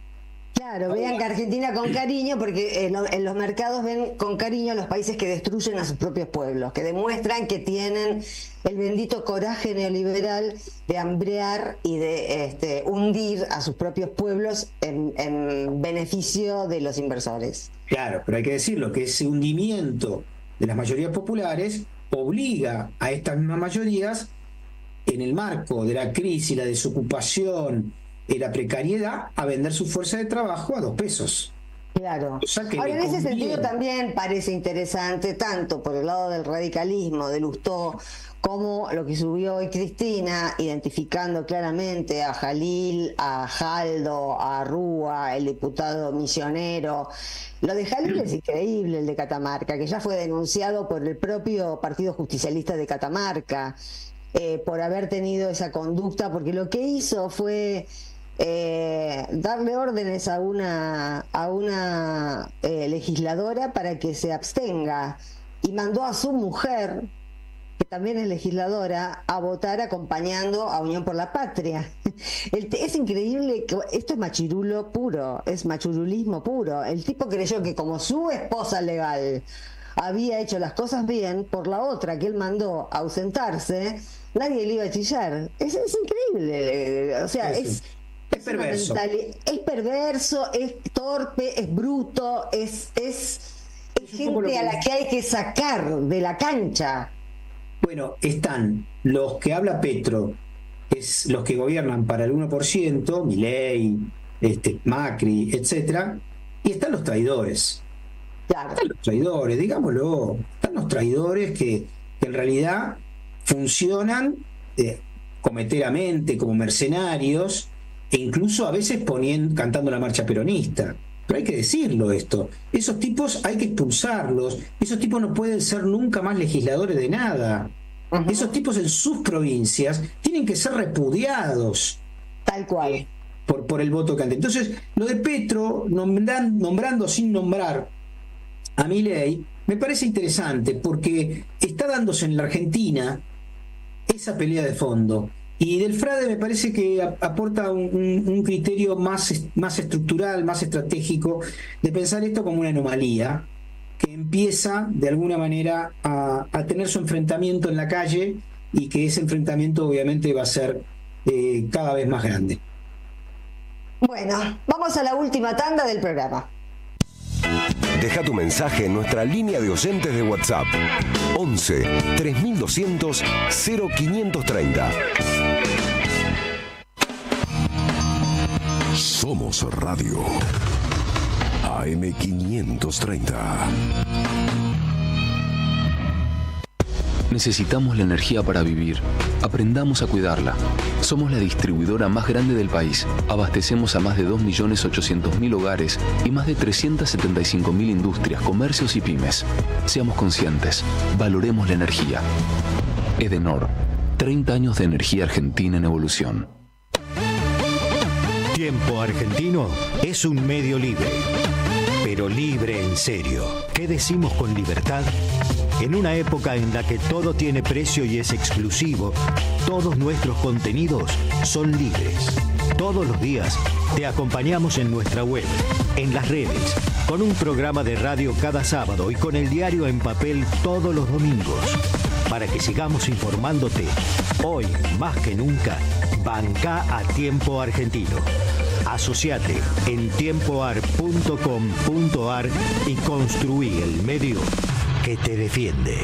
Claro, vean que Argentina con cariño, porque en los mercados ven con cariño a los países que destruyen a sus propios pueblos, que demuestran que tienen el bendito coraje neoliberal de hambrear y de hundir a sus propios pueblos en beneficio de los inversores. Claro, pero hay que decirlo, que ese hundimiento de las mayorías populares obliga a estas mismas mayorías, en el marco de la crisis, la desocupación, la precariedad, a vender su fuerza de trabajo a 2 pesos. Claro. Ahora, en ese sentido también parece interesante, tanto por el lado del radicalismo, de Lustó, como lo que subió hoy Cristina, identificando claramente a Jalil, a Jaldo, a Rúa, el diputado misionero. Lo de Jalil es increíble, el de Catamarca, que ya fue denunciado por el propio Partido Justicialista de Catamarca, por haber tenido esa conducta, porque lo que hizo fue darle órdenes a una legisladora para que se abstenga, y mandó a su mujer, que también es legisladora, a votar acompañando a Unión por la Patria. Es increíble, que esto es machirulo puro, es machurulismo puro. El tipo creyó que como su esposa legal había hecho las cosas bien, por la otra que él mandó a ausentarse, nadie le iba a chillar. Es increíble, o sea, es perverso. Es perverso, es torpe, es bruto, es gente a la que hay que sacar de la cancha. Bueno, están los que habla Petro, es los que gobiernan para el 1%, Milei, Macri, etcétera, y están los traidores. Claro. Están los traidores, digámoslo, están los traidores que en realidad funcionan cometeramente como mercenarios, e incluso a veces cantando la marcha peronista. Pero hay que decirlo esto, esos tipos hay que expulsarlos, esos tipos no pueden ser nunca más legisladores de nada. Esos tipos en sus provincias tienen que ser repudiados. Tal cual. Por el voto que han tenido. Entonces, lo de Petro, nombrando sin nombrar a Milei, me parece interesante, porque está dándose en la Argentina esa pelea de fondo. Y Del Frade me parece que aporta un criterio más estructural, más estratégico, de pensar esto como una anomalía que empieza de alguna manera a tener su enfrentamiento en la calle, y que ese enfrentamiento obviamente va a ser cada vez más grande. Bueno, vamos a la última tanda del programa. Deja tu mensaje en nuestra línea de oyentes de WhatsApp 11 3200 0530. Somos Radio AM530. Necesitamos la energía para vivir. Aprendamos a cuidarla. Somos la distribuidora más grande del país. Abastecemos a más de 2.800.000 hogares y más de 375.000 industrias, comercios y pymes. Seamos conscientes. Valoremos la energía. Edenor. 30 años de energía argentina en evolución. Tiempo Argentino es un medio libre, pero libre en serio. ¿Qué decimos con libertad? En una época en la que todo tiene precio y es exclusivo, todos nuestros contenidos son libres. Todos los días te acompañamos en nuestra web, en las redes, con un programa de radio cada sábado y con el diario en papel todos los domingos. Para que sigamos informándote, hoy más que nunca, banca a Tiempo Argentino. Asociate en tiempoar.com.ar y construí el medio que te defiende.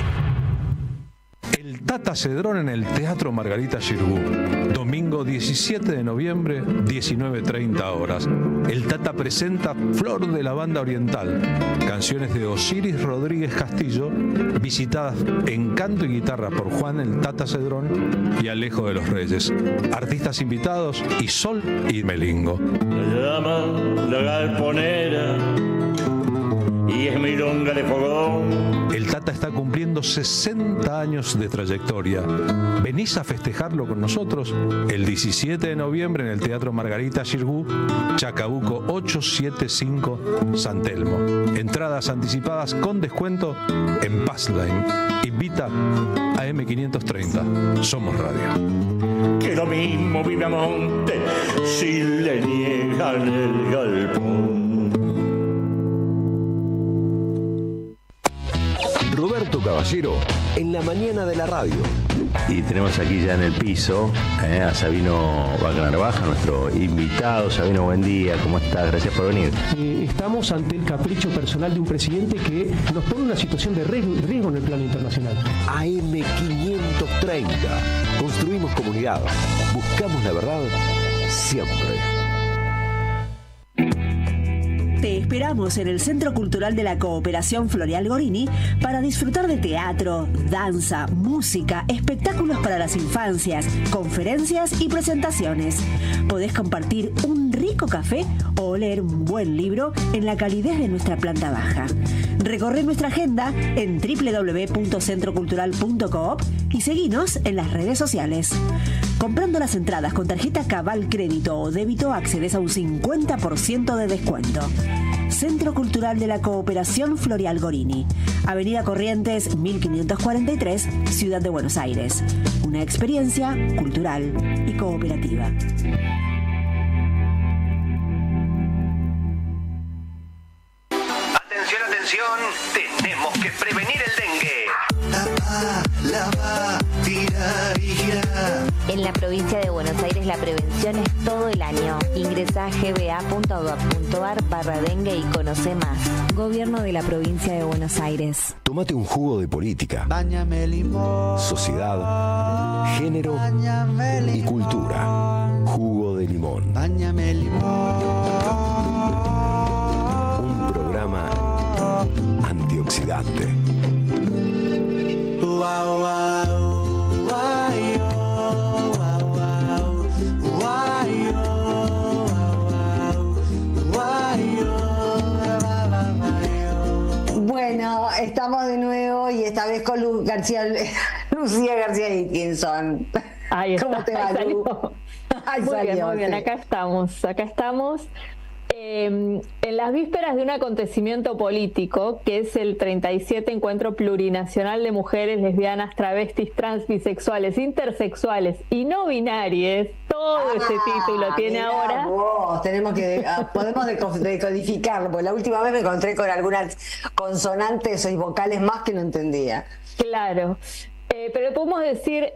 El Tata Cedrón en el Teatro Margarita Xirgu. Domingo 17 de noviembre, 19:30 horas. El Tata presenta Flor de la Banda Oriental, canciones de Osiris Rodríguez Castillo, visitadas en canto y guitarra por Juan el Tata Cedrón y Alejo de los Reyes. Artistas invitados: Isol y Melingo. La llama la galponera y es milonga de fogón. El Tata Tata está cumpliendo 60 años de trayectoria. ¿Venís a festejarlo con nosotros? El 17 de noviembre en el Teatro Margarita Xirgu, Chacabuco 875, San Telmo. Entradas anticipadas con descuento en Passline. Invita a M530. Somos Radio. Que lo mismo vive a monte si le niegan el galpón. Roberto Caballero en la mañana de la radio. Y tenemos aquí ya en el piso a Sabino Bacanarvaja, nuestro invitado. Sabino, buen día, ¿cómo estás? Gracias por venir. Estamos ante el capricho personal de un presidente que nos pone en una situación de riesgo en el plano internacional. AM530. Construimos comunidad. Buscamos la verdad siempre. Te esperamos en el Centro Cultural de la Cooperación Floreal Gorini para disfrutar de teatro, danza, música, espectáculos para las infancias, conferencias y presentaciones. Podés compartir un rico café o leer un buen libro en la calidez de nuestra planta baja. Recorre nuestra agenda en www.centrocultural.coop y seguinos en las redes sociales. Comprando las entradas con tarjeta Cabal Crédito o Débito accedes a un 50% de descuento. Centro Cultural de la Cooperación Floreal Gorini, Avenida Corrientes 1543, Ciudad de Buenos Aires. Una experiencia cultural y cooperativa. Atención, atención, tenemos que prevenir el dengue. Lava, tira y gira. En la provincia de Buenos Aires la prevención es todo el año. Ingresa a gba.gov.ar/dengue y conoce más. Gobierno de la provincia de Buenos Aires. Tómate un jugo de política, sociedad, género y cultura. Jugo de limón. Un programa antioxidante. Bueno, estamos de nuevo y esta vez con Lucía García Dickinson. Ahí está. ¿Cómo te va, Lu? Muy bien, acá estamos. En las vísperas de un acontecimiento político, que es el 37 Encuentro Plurinacional de Mujeres Lesbianas, Travestis, Trans, Bisexuales, Intersexuales y No Binarias, todo ese título tiene ahora. Podemos decodificarlo, porque la última vez me encontré con algunas consonantes y vocales más que no entendía. Claro. Pero podemos decir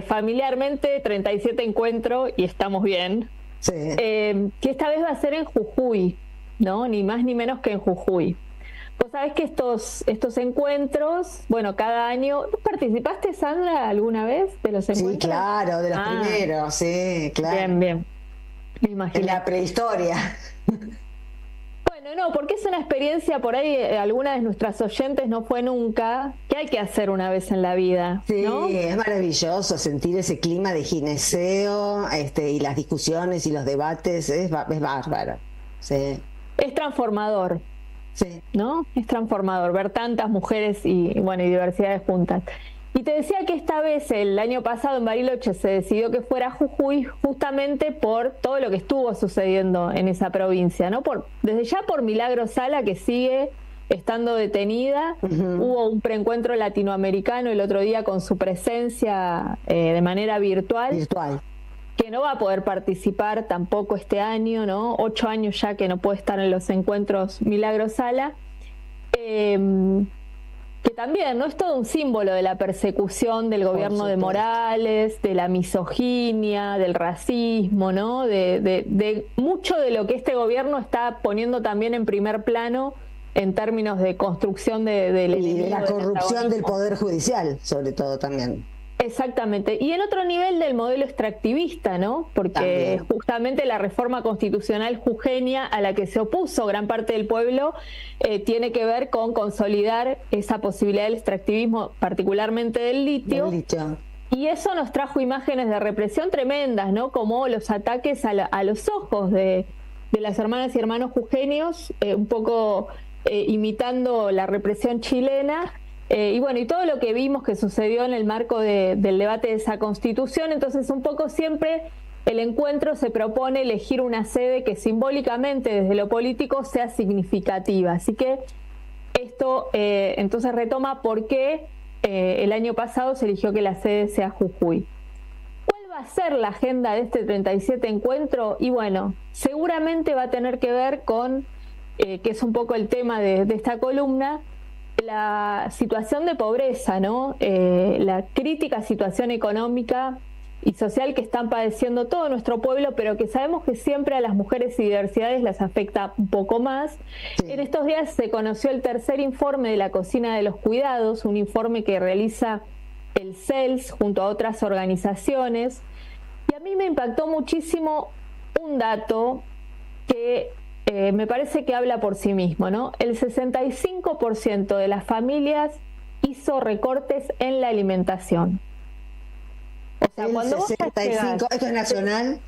familiarmente 37 Encuentro y estamos bien. Sí. Que esta vez va a ser en Jujuy, ¿no? Ni más ni menos que en Jujuy. Vos sabés que estos encuentros, bueno, cada año... ¿Participaste, Sandra, alguna vez de los encuentros? Sí, claro, de los primeros, sí, claro. Bien. Me imagino. En la prehistoria. Bueno, no, porque es una experiencia, por ahí alguna de nuestras oyentes no fue nunca, que hay que hacer una vez en la vida, ¿no? Sí, es maravilloso sentir ese clima de gineceo, y las discusiones y los debates, es bárbaro. Sí. Es transformador. Sí. ¿No? Es transformador ver tantas mujeres y diversidades juntas. Y te decía que esta vez, el año pasado en Bariloche, se decidió que fuera Jujuy justamente por todo lo que estuvo sucediendo en esa provincia, ¿no? Desde ya por Milagro Sala, que sigue estando detenida. Hubo un preencuentro latinoamericano el otro día con su presencia de manera virtual. Que no va a poder participar tampoco este año, ¿no? 8 años ya que no puede estar en los encuentros Milagro Sala. Que también no es todo un símbolo de la persecución del gobierno de Morales, de la misoginia, del racismo, ¿no? De mucho de lo que este gobierno está poniendo también en primer plano en términos de construcción de la corrupción del Poder Judicial, sobre todo también. Exactamente. Y en otro nivel del modelo extractivista, ¿no? Porque justamente la reforma constitucional jujeña a la que se opuso gran parte del pueblo tiene que ver con consolidar esa posibilidad del extractivismo, particularmente del litio. Y eso nos trajo imágenes de represión tremendas, ¿no? Como los ataques a los ojos de las hermanas y hermanos jujeños, un poco imitando la represión chilena. y bueno, y todo lo que vimos que sucedió en el marco del debate de esa Constitución. Entonces, un poco siempre el encuentro se propone elegir una sede que simbólicamente desde lo político sea significativa. Así que esto entonces retoma por qué el año pasado se eligió que la sede sea Jujuy. ¿Cuál va a ser la agenda de este 37 encuentro? Y bueno, seguramente va a tener que ver con, que es un poco el tema de esta columna, la situación de pobreza, ¿no? La crítica situación económica y social que están padeciendo todo nuestro pueblo, pero que sabemos que siempre a las mujeres y diversidades las afecta un poco más. Sí. En estos días se conoció el tercer informe de la Cocina de los Cuidados, un informe que realiza el CELS junto a otras organizaciones, y a mí me impactó muchísimo un dato que me parece que habla por sí mismo, ¿no? El 65% de las familias hizo recortes en la alimentación. O sea, cuando 65, ¿esto es nacional?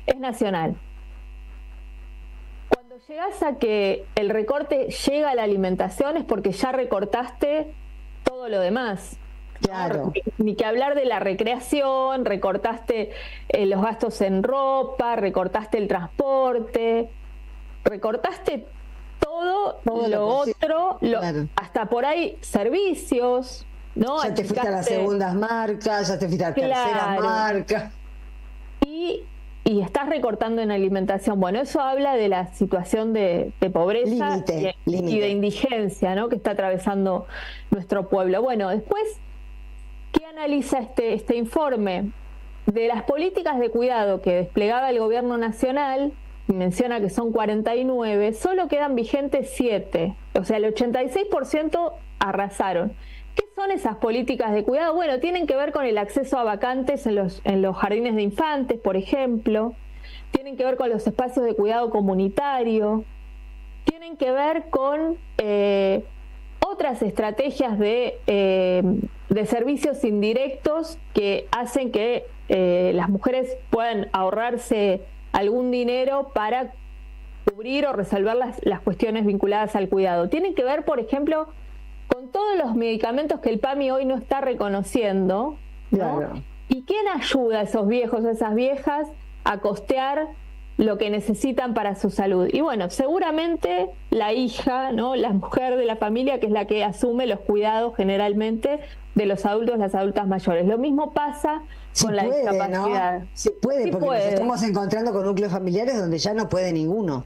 Es nacional. Cuando llegas a que el recorte llega a la alimentación es porque ya recortaste todo lo demás. Claro. Ni que hablar de la recreación, recortaste los gastos en ropa, recortaste el transporte, recortaste todo lo otro, claro. Hasta por ahí servicios, ¿no? Ya te fuiste a las segundas marcas, ya te fuiste a las terceras marcas. Y estás recortando en alimentación. Bueno, eso habla de la situación de pobreza y de indigencia, ¿no? Que está atravesando nuestro pueblo. Bueno, después, ¿qué analiza este informe? De las políticas de cuidado que desplegaba el gobierno nacional, menciona que son 49, solo quedan vigentes 7. O sea, el 86% arrasaron. ¿Qué son esas políticas de cuidado? Bueno, tienen que ver con el acceso a vacantes en los jardines de infantes, por ejemplo. Tienen que ver con los espacios de cuidado comunitario. Tienen que ver con otras estrategias de servicios indirectos que hacen que las mujeres puedan ahorrarse algún dinero para cubrir o resolver las cuestiones vinculadas al cuidado. Tienen que ver, por ejemplo, con todos los medicamentos que el PAMI hoy no está reconociendo, ¿no? Claro. ¿Y quién ayuda a esos viejos, a esas viejas, a costear lo que necesitan para su salud? Y bueno, seguramente la hija, ¿no? La mujer de la familia, que es la que asume los cuidados generalmente de los adultos, las adultas mayores. Lo mismo pasa con la discapacidad. ¿No? Se puede, porque nos estamos encontrando con núcleos familiares donde ya no puede ninguno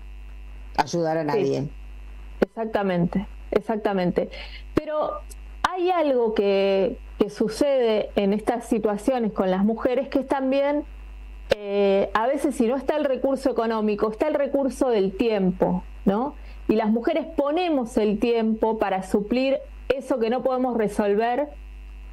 ayudar a nadie. Sí. Exactamente. Pero hay algo que sucede en estas situaciones con las mujeres, que es también, a veces, si no está el recurso económico, está el recurso del tiempo, ¿no? Y las mujeres ponemos el tiempo para suplir eso que no podemos resolver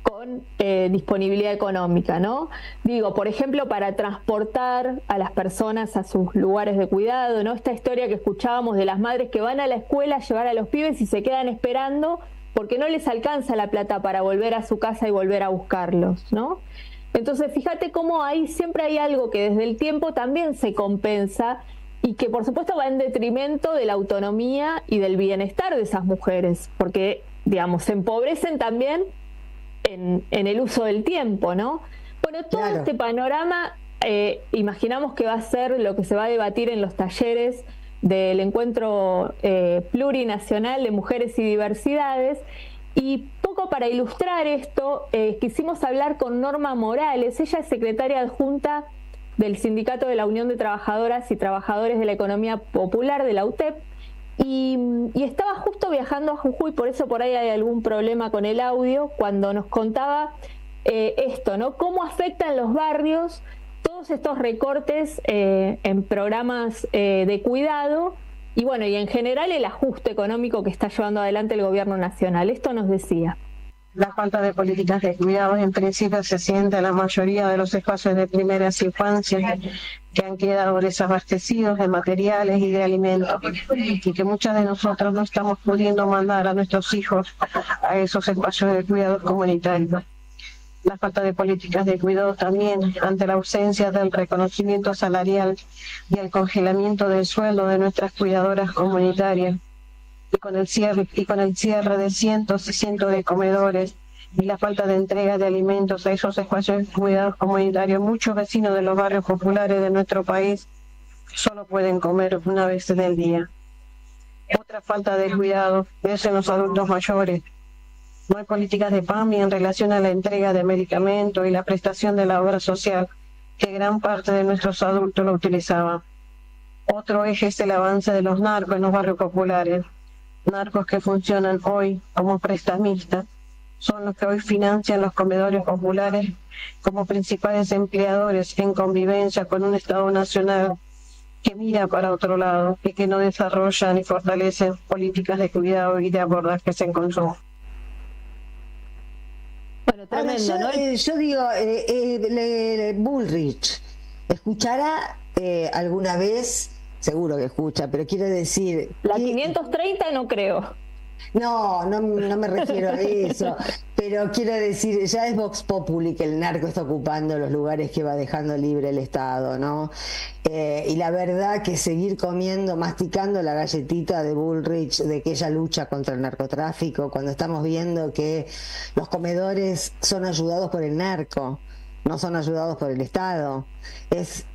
con disponibilidad económica, ¿no? Digo, por ejemplo, para transportar a las personas a sus lugares de cuidado, ¿no? Esta historia que escuchábamos de las madres que van a la escuela a llevar a los pibes y se quedan esperando porque no les alcanza la plata para volver a su casa y volver a buscarlos, ¿no? Entonces, fíjate cómo ahí siempre hay algo que desde el tiempo también se compensa y que, por supuesto, va en detrimento de la autonomía y del bienestar de esas mujeres, porque, digamos, se empobrecen también en el uso del tiempo, ¿no? Bueno, todo este panorama imaginamos que va a ser lo que se va a debatir en los talleres del encuentro plurinacional de mujeres y diversidades. Y poco para ilustrar esto, quisimos hablar con Norma Morales. Ella es secretaria adjunta del Sindicato de la Unión de Trabajadoras y Trabajadores de la Economía Popular, de la UTEP, y estaba justo viajando a Jujuy, por eso por ahí hay algún problema con el audio, cuando nos contaba esto, ¿no? Cómo afectan los barrios todos estos recortes en programas de cuidado y bueno, y en general el ajuste económico que está llevando adelante el gobierno nacional. Esto nos decía. La falta de políticas de cuidados en principio se siente en la mayoría de los espacios de primeras infancias que han quedado desabastecidos de materiales y de alimentos, y que muchas de nosotros no estamos pudiendo mandar a nuestros hijos a esos espacios de cuidados comunitarios. La falta de políticas de cuidado también ante la ausencia del reconocimiento salarial y el congelamiento del sueldo de nuestras cuidadoras comunitarias. y con el cierre de cientos y cientos de comedores y la falta de entrega de alimentos a esos espacios de cuidados comunitarios, muchos vecinos de los barrios populares de nuestro país solo pueden comer una vez en el día. Otra falta de cuidado es en los adultos mayores. No hay políticas de PAMI en relación a la entrega de medicamentos y la prestación de la obra social que gran parte de nuestros adultos lo utilizaban. Otro eje es el avance de los narcos en los barrios populares. Narcos que funcionan hoy como prestamistas son los que hoy financian los comedores populares como principales empleadores en convivencia con un Estado nacional que mira para otro lado y que no desarrolla ni fortalece políticas de cuidado y de abordajes en consumo. Bueno, tremendo, ahora, yo digo, Bullrich, ¿escuchará alguna vez? Seguro que escucha, pero quiero decir... La 530 no creo. No me refiero a eso, pero quiero decir, ya es Vox Populi que el narco está ocupando los lugares que va dejando libre el Estado, ¿no? Y la verdad que seguir masticando la galletita de Bullrich de que ella lucha contra el narcotráfico, cuando estamos viendo que los comedores son ayudados por el narco, no son ayudados por el Estado. Es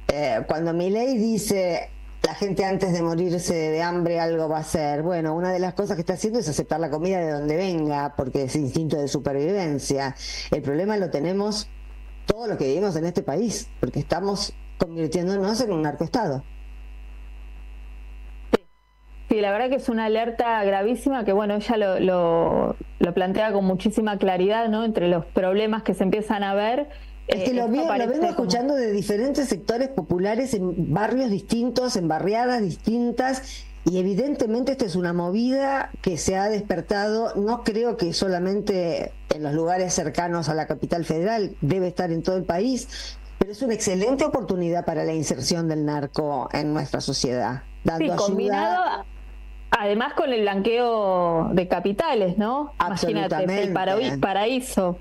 cuando Milei dice... La gente antes de morirse de hambre algo va a hacer. Bueno, una de las cosas que está haciendo es aceptar la comida de donde venga, porque es instinto de supervivencia. El problema lo tenemos todo lo que vivimos en este país, porque estamos convirtiéndonos en un narcoestado. Sí, la verdad que es una alerta gravísima que, bueno, ella lo plantea con muchísima claridad, ¿no? Entre los problemas que se empiezan a ver. Es que lo vengo escuchando de diferentes sectores populares en barrios distintos, en barriadas distintas, y evidentemente esta es una movida que se ha despertado, no creo que solamente en los lugares cercanos a la capital federal, debe estar en todo el país, pero es una excelente oportunidad para la inserción del narco en nuestra sociedad, dando ayuda. Combinado además con el blanqueo de capitales, ¿no? Imagínate, el paraíso.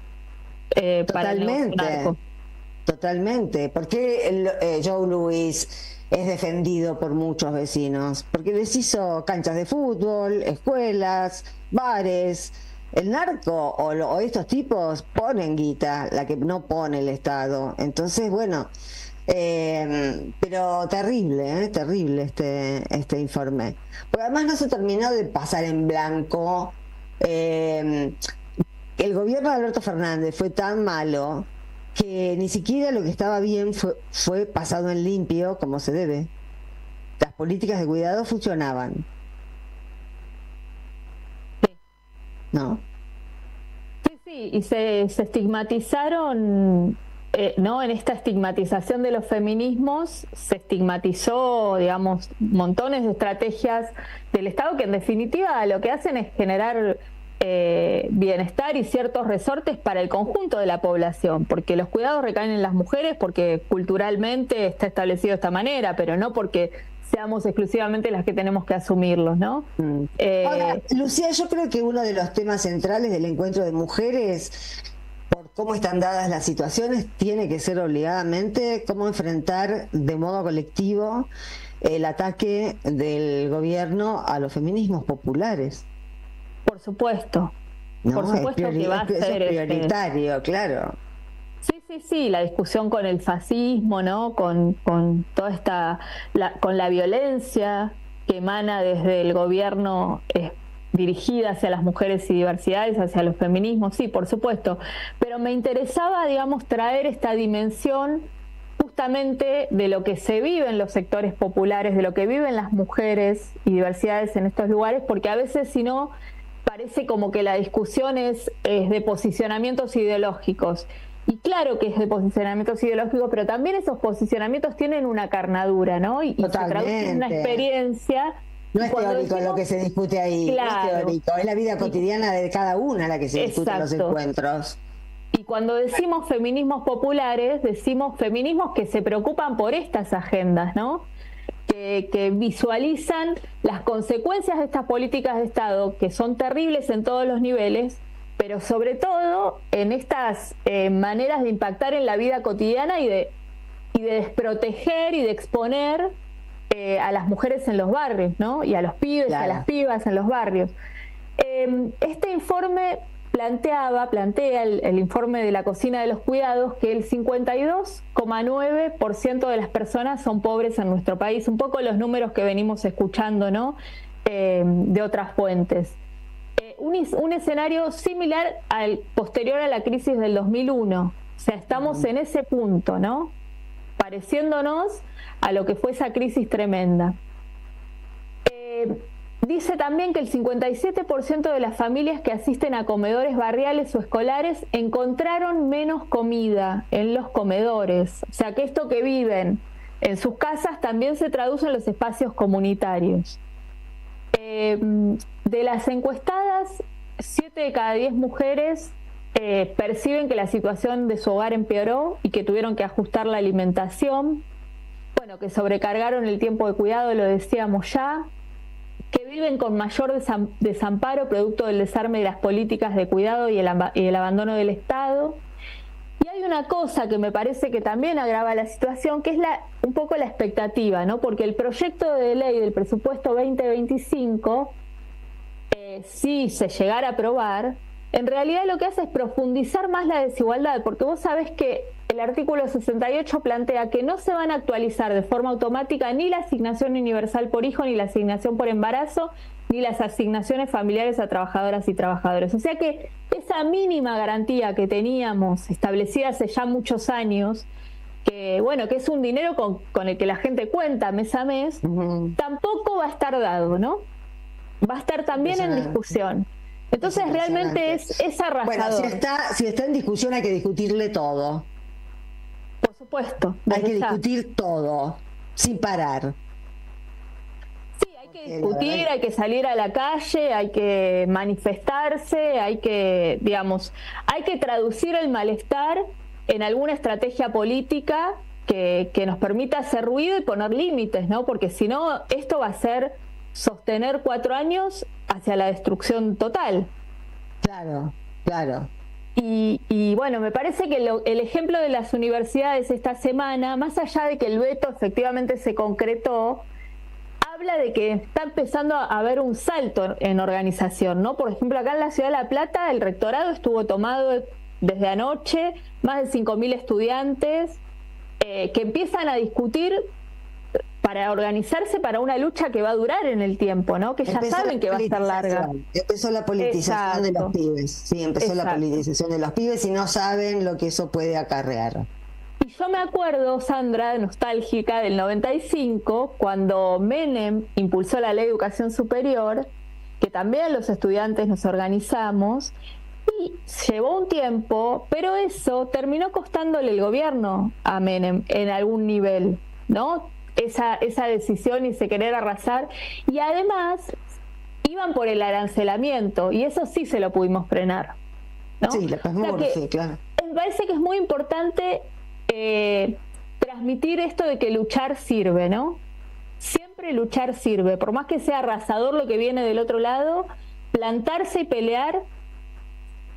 Totalmente. ¿Por qué Joe Louis es defendido por muchos vecinos? Porque les hizo canchas de fútbol, escuelas, bares. El narco o estos tipos ponen guita, la que no pone el Estado. Entonces, bueno, pero terrible este informe. Porque además no se terminó de pasar en blanco. El gobierno de Alberto Fernández fue tan malo que ni siquiera lo que estaba bien fue pasado en limpio como se debe. Las políticas de cuidado funcionaban. Sí. ¿No? Sí, y se estigmatizaron, ¿no? En esta estigmatización de los feminismos se estigmatizó, digamos, montones de estrategias del Estado que en definitiva lo que hacen es generar bienestar y ciertos resortes para el conjunto de la población, porque los cuidados recaen en las mujeres porque culturalmente está establecido de esta manera, pero no porque seamos exclusivamente las que tenemos que asumirlos, ¿no? Ahora, Lucía, yo creo que uno de los temas centrales del encuentro de mujeres, por cómo están dadas las situaciones, tiene que ser obligadamente cómo enfrentar de modo colectivo el ataque del gobierno a los feminismos populares. Por supuesto. No, por supuesto que va a ser prioritario, claro. Sí, la discusión con el fascismo, ¿no? Con toda esta con la violencia que emana desde el gobierno dirigida hacia las mujeres y diversidades, hacia los feminismos, sí, por supuesto. Pero me interesaba, digamos, traer esta dimensión justamente de lo que se vive en los sectores populares, de lo que viven las mujeres y diversidades en estos lugares, porque a veces, si no, parece como que la discusión es de posicionamientos ideológicos. Y claro que es de posicionamientos ideológicos, pero también esos posicionamientos tienen una carnadura, ¿no? Y se traduce en una experiencia. No es teórico lo que se discute ahí, claro. No es teórico, es la vida cotidiana de cada una la que se discute en los encuentros. Y cuando decimos feminismos populares, decimos feminismos que se preocupan por estas agendas, ¿no? Que visualizan las consecuencias de estas políticas de Estado, que son terribles en todos los niveles, pero sobre todo en estas maneras de impactar en la vida cotidiana y de desproteger y de exponer a las mujeres en los barrios, ¿no? Y a los pibes, claro, y a las pibas en los barrios. Este informe plantea el informe de la Cocina de los Cuidados, que el 52,9% de las personas son pobres en nuestro país, un poco los números que venimos escuchando, ¿no? De otras fuentes. Un escenario similar al posterior a la crisis del 2001, o sea, estamos en ese punto, ¿no? Pareciéndonos a lo que fue esa crisis tremenda. Dice también que el 57% de las familias que asisten a comedores barriales o escolares encontraron menos comida en los comedores. O sea, que esto que viven en sus casas también se traduce en los espacios comunitarios. De las encuestadas, 7 de cada 10 mujeres perciben que la situación de su hogar empeoró y que tuvieron que ajustar la alimentación. Bueno, que sobrecargaron el tiempo de cuidado, lo decíamos ya. Que viven con mayor desamparo producto del desarme de las políticas de cuidado y el abandono del Estado. Y hay una cosa que me parece que también agrava la situación, que es un poco la expectativa, ¿no? Porque el proyecto de ley del presupuesto 2025, si se llegara a aprobar, en realidad lo que hace es profundizar más la desigualdad, porque vos sabés que el artículo 68 plantea que no se van a actualizar de forma automática ni la asignación universal por hijo, ni la asignación por embarazo, ni las asignaciones familiares a trabajadoras y trabajadores. O sea que esa mínima garantía que teníamos establecida hace ya muchos años, que bueno, que es un dinero con el que la gente cuenta mes a mes, tampoco va a estar dado, ¿no? Va a estar también en discusión. Entonces realmente es arrasador. Bueno, si está en discusión hay que discutirle todo. Por supuesto. Hay que discutir todo, sin parar. Sí, hay que discutir, hay que salir a la calle, hay que manifestarse, hay que traducir el malestar en alguna estrategia política que nos permita hacer ruido y poner límites, ¿no? Porque si no, esto va a ser sostener 4 años hacia la destrucción total. Claro, claro. Y bueno, me parece que el ejemplo de las universidades esta semana, más allá de que el veto efectivamente se concretó, habla de que está empezando a haber un salto en organización, ¿no? Por ejemplo, acá en la Ciudad de La Plata el rectorado estuvo tomado desde anoche, más de 5.000 estudiantes que empiezan a discutir para organizarse para una lucha que va a durar en el tiempo, ¿no? Que ya saben que va a ser larga. Empezó la politización de los pibes. Sí, empezó la politización de los pibes y no saben lo que eso puede acarrear. Y yo me acuerdo, Sandra, nostálgica, del 95, cuando Menem impulsó la Ley de Educación Superior, que también los estudiantes nos organizamos, y llevó un tiempo, pero eso terminó costándole el gobierno a Menem en algún nivel, ¿no? Esa decisión y ese querer arrasar, y además iban por el arancelamiento y eso sí se lo pudimos frenar, ¿no? Sí, sí, claro. Me parece que es muy importante transmitir esto de que luchar sirve, ¿no? Siempre luchar sirve, por más que sea arrasador lo que viene del otro lado, plantarse y pelear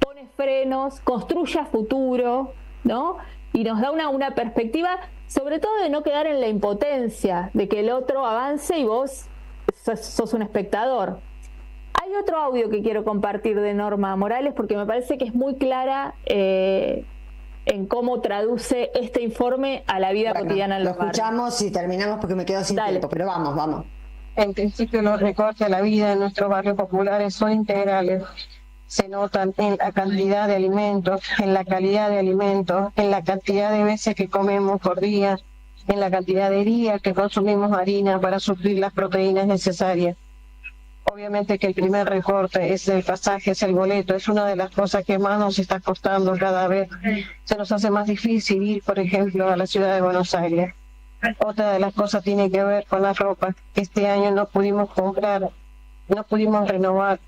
pone frenos, construye a futuro, ¿no? Y nos da una perspectiva, sobre todo de no quedar en la impotencia, de que el otro avance y vos sos un espectador. Hay otro audio que quiero compartir de Norma Morales porque me parece que es muy clara en cómo traduce este informe a la vida cotidiana en los barrios. Lo escuchamos y terminamos porque me quedo sin tiempo, pero vamos. En principio los recortes a la vida en nuestros barrios populares son integrales. Se notan en la cantidad de alimentos, en la calidad de alimentos, en la cantidad de veces que comemos por día, en la cantidad de días que consumimos harina para suplir las proteínas necesarias. Obviamente que el primer recorte es el pasaje, es el boleto, es una de las cosas que más nos está costando cada vez. Se nos hace más difícil ir, por ejemplo, a la ciudad de Buenos Aires. Otra de las cosas tiene que ver con la ropa. Este año no pudimos comprar, no pudimos renovar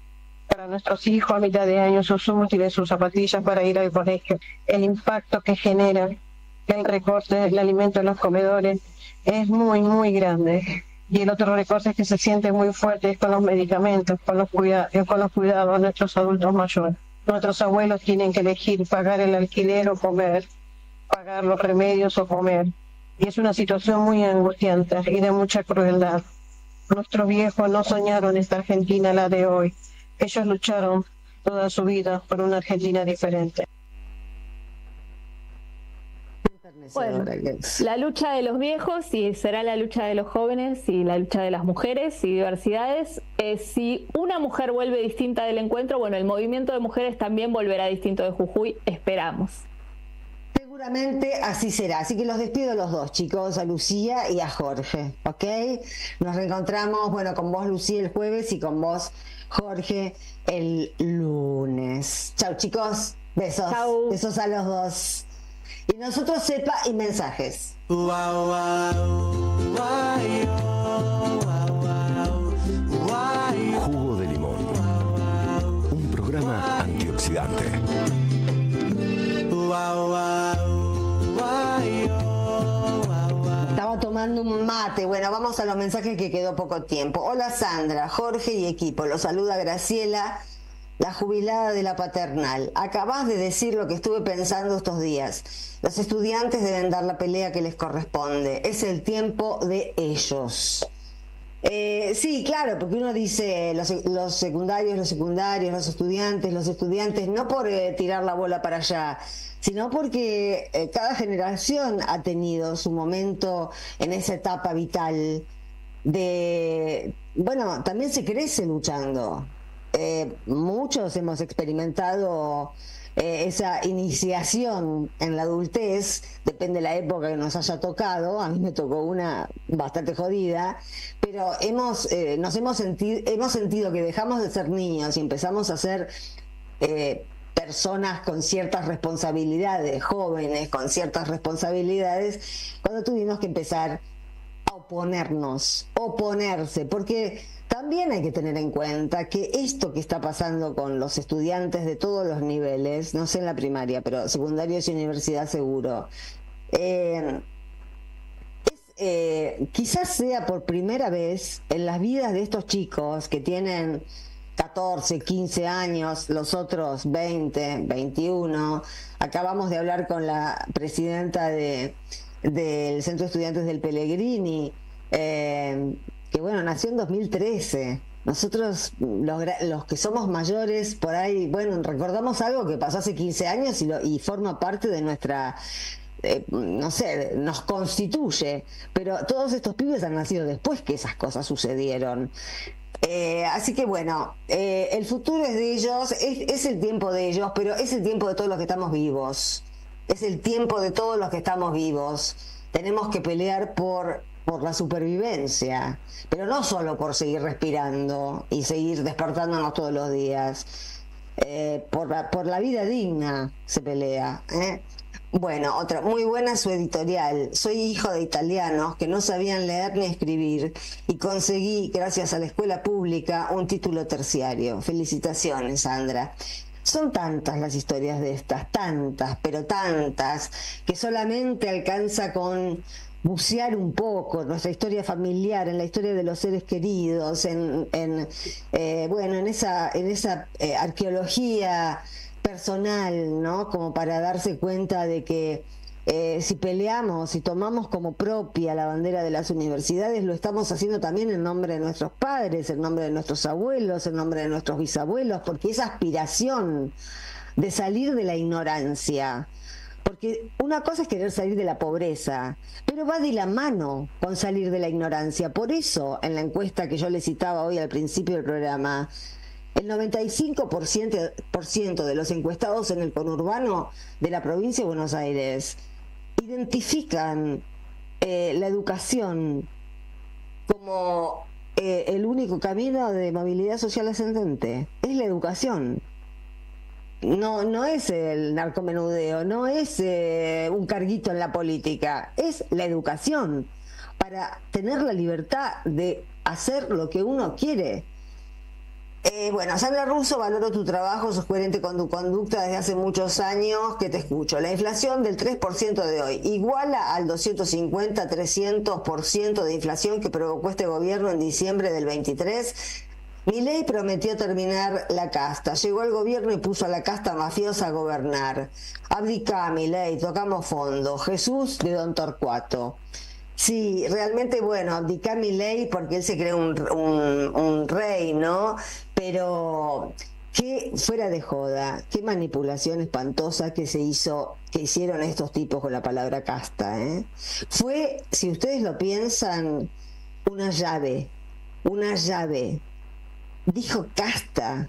para nuestros hijos a mitad de año sus útiles, sus zapatillas para ir al colegio. El impacto que genera el recorte del alimento en los comedores es muy, muy grande. Y el otro recorte que se siente muy fuerte es con los medicamentos, con los cuidados de nuestros adultos mayores. Nuestros abuelos tienen que elegir pagar el alquiler o comer, pagar los remedios o comer. Y es una situación muy angustiante y de mucha crueldad. Nuestros viejos no soñaron esta Argentina, la de hoy. Ellos lucharon toda su vida por una Argentina diferente. Bueno, la lucha de los viejos y será la lucha de los jóvenes y la lucha de las mujeres y diversidades. Si una mujer vuelve distinta del encuentro, bueno, el movimiento de mujeres también volverá distinto de Jujuy, esperamos. Seguramente así será, así que los despido a los dos, chicos, a Lucía y a Jorge, ¿ok? Nos reencontramos, bueno, con vos, Lucía, el jueves y con vos, Jorge, el lunes. Chau, chicos, besos. Chau. Besos a los dos. Y nosotros sepa y mensajes. Jugo de limón. Un programa antioxidante. Estaba tomando un mate. Bueno, vamos a los mensajes que quedó poco tiempo. Hola Sandra, Jorge y equipo. Los saluda Graciela, la jubilada de la paternal. Acabás de decir lo que estuve pensando estos días. Los estudiantes deben dar la pelea que les corresponde. Es el tiempo de ellos. Sí, claro, porque uno dice los secundarios, los estudiantes, no por tirar la bola para allá, sino porque cada generación ha tenido su momento en esa etapa vital de, bueno, también se crece luchando. Muchos hemos experimentado esa iniciación en la adultez, depende de la época que nos haya tocado. A mí me tocó una bastante jodida, pero hemos sentido que dejamos de ser niños y empezamos a ser personas con ciertas responsabilidades, jóvenes con ciertas responsabilidades, cuando tuvimos que empezar a oponerse, porque también hay que tener en cuenta que esto que está pasando con los estudiantes de todos los niveles, no sé en la primaria, pero secundarios y universidad seguro, quizás sea por primera vez en las vidas de estos chicos que tienen 14, 15 años, los otros 20, 21. Acabamos de hablar con la presidenta del Centro de Estudiantes del Pellegrini, que bueno, nació en 2013. Nosotros, los que somos mayores, por ahí, bueno, recordamos algo que pasó hace 15 años y forma parte de nuestra, no sé, nos constituye, pero todos estos pibes han nacido después que esas cosas sucedieron. Así que bueno, el futuro es de ellos, es el tiempo de ellos, pero es el tiempo de todos los que estamos vivos. Es el tiempo de todos los que estamos vivos. Tenemos que pelear por la supervivencia, pero no solo por seguir respirando y seguir despertándonos todos los días. Por la vida digna se pelea. Bueno, otra, muy buena su editorial. Soy hijo de italianos que no sabían leer ni escribir y conseguí, gracias a la escuela pública, un título terciario. Felicitaciones, Sandra. Son tantas las historias de estas, tantas, pero tantas, que solamente alcanza con bucear un poco en nuestra historia familiar, en la historia de los seres queridos, en esa arqueología personal, ¿no? Como para darse cuenta de que si peleamos, si tomamos como propia la bandera de las universidades, lo estamos haciendo también en nombre de nuestros padres, en nombre de nuestros abuelos, en nombre de nuestros bisabuelos, porque esa aspiración de salir de la ignorancia, porque una cosa es querer salir de la pobreza, pero va de la mano con salir de la ignorancia. Por eso, en la encuesta que yo le citaba hoy al principio del programa, el 95% de los encuestados en el conurbano de la provincia de Buenos Aires identifican la educación como el único camino de movilidad social ascendente. Es la educación. No es el narcomenudeo, no es un carguito en la política, es la educación para tener la libertad de hacer lo que uno quiere. Bueno, Sandra Russo, valoro tu trabajo, sos coherente con tu conducta desde hace muchos años que te escucho. La inflación del 3% de hoy iguala al 250-300% de inflación que provocó este gobierno en diciembre del 23. Milei prometió terminar la casta, llegó al gobierno y puso a la casta mafiosa a gobernar. Abdicá, Milei, tocamos fondo. Jesús de Don Torcuato. Sí, realmente, bueno, abdicá Milei porque él se cree un rey, ¿no? Pero qué fuera de joda, qué manipulación espantosa que hicieron estos tipos con la palabra casta, ¿eh? Fue, si ustedes lo piensan, una llave. Dijo casta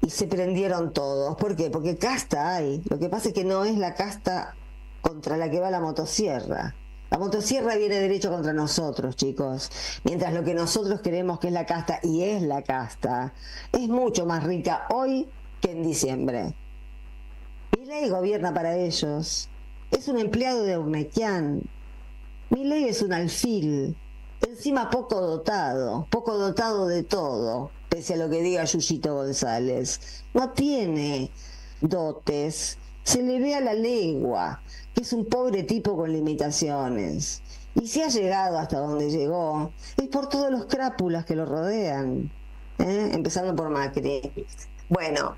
y se prendieron todos. ¿Por qué? Porque casta hay. Lo que pasa es que no es la casta contra la que va la motosierra. La motosierra viene derecho contra nosotros, chicos. Mientras lo que nosotros creemos que es la casta, y es la casta, es mucho más rica hoy que en diciembre. Milei gobierna para ellos. Es un empleado de Urnequian. Milei es un alfil. Encima poco dotado de todo, pese a lo que diga Yuyito González. No tiene dotes, se le ve a la legua, que es un pobre tipo con limitaciones. Y si ha llegado hasta donde llegó, es por todos los crápulas que lo rodean, empezando por Macri. Bueno,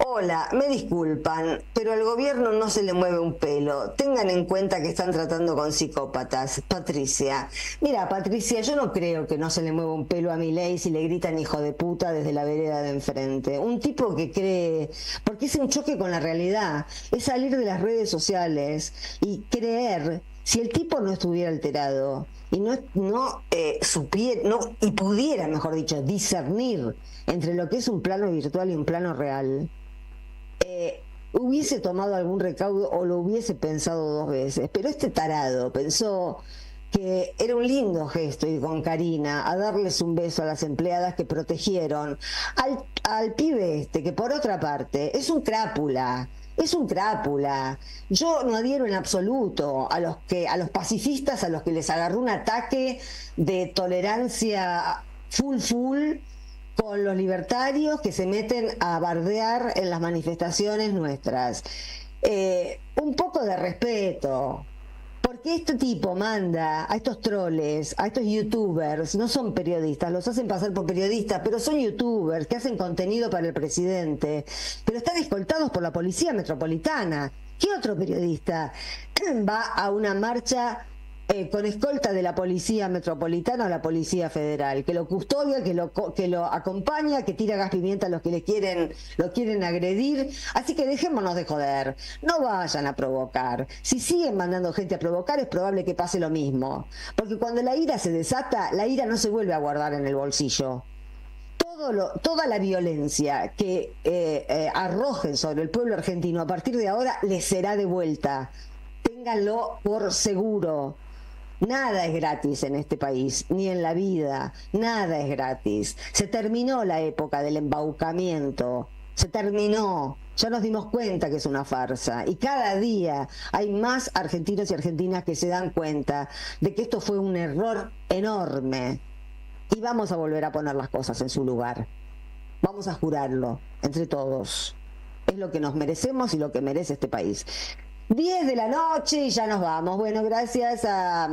hola, me disculpan, pero al gobierno no se le mueve un pelo. Tengan en cuenta que están tratando con psicópatas. Patricia. Mira, Patricia, yo no creo que no se le mueva un pelo a Milei si le gritan hijo de puta desde la vereda de enfrente. Un tipo que cree, porque es un choque con la realidad, es salir de las redes sociales y creer, si el tipo no estuviera alterado y y pudiera, mejor dicho, discernir entre lo que es un plano virtual y un plano real, hubiese tomado algún recaudo o lo hubiese pensado 2 veces. Pero este tarado pensó que era un lindo gesto ir con Karina a darles un beso a las empleadas que protegieron al pibe que por otra parte es un crápula. Yo no adhiero en absoluto a los pacifistas a los que les agarró un ataque de tolerancia full con los libertarios que se meten a bardear en las manifestaciones nuestras. Un poco de respeto, porque este tipo manda a estos troles, a estos youtubers, no son periodistas, los hacen pasar por periodistas, pero son youtubers que hacen contenido para el presidente, pero están escoltados por la Policía Metropolitana. ¿Qué otro periodista va a una marcha con escolta de la Policía Metropolitana o la Policía Federal, que lo custodia, que lo acompaña, que tira gas pimienta a los que lo quieren agredir? Así que dejémonos de joder, no vayan a provocar. Si siguen mandando gente a provocar, es probable que pase lo mismo, porque cuando la ira se desata, la ira no se vuelve a guardar en el bolsillo. Toda la violencia que arrojen sobre el pueblo argentino a partir de ahora les será devuelta. Ténganlo por seguro. Nada es gratis en este país, ni en la vida, nada es gratis. Se terminó la época del embaucamiento, se terminó, ya nos dimos cuenta que es una farsa y cada día hay más argentinos y argentinas que se dan cuenta de que esto fue un error enorme y vamos a volver a poner las cosas en su lugar. Vamos a jurarlo entre todos. Es lo que nos merecemos y lo que merece este país. 10 de la noche y ya nos vamos. Bueno, gracias a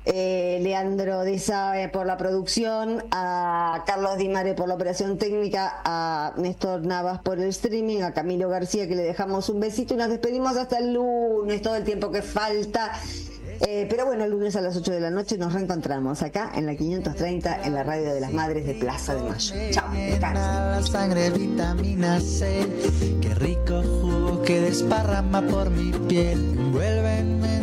Leandro de Sabe por la producción, a Carlos Di Mare por la operación técnica, a Néstor Navas por el streaming, a Camilo García, que le dejamos un besito y nos despedimos hasta el lunes, todo el tiempo que falta. Pero bueno, el lunes a las 8 de la noche nos reencontramos acá en la 530, en la radio de las Madres de Plaza de Mayo. Chao, la sangre, vitamina C, qué rico jugo que desparrama por mi piel, envuélveme.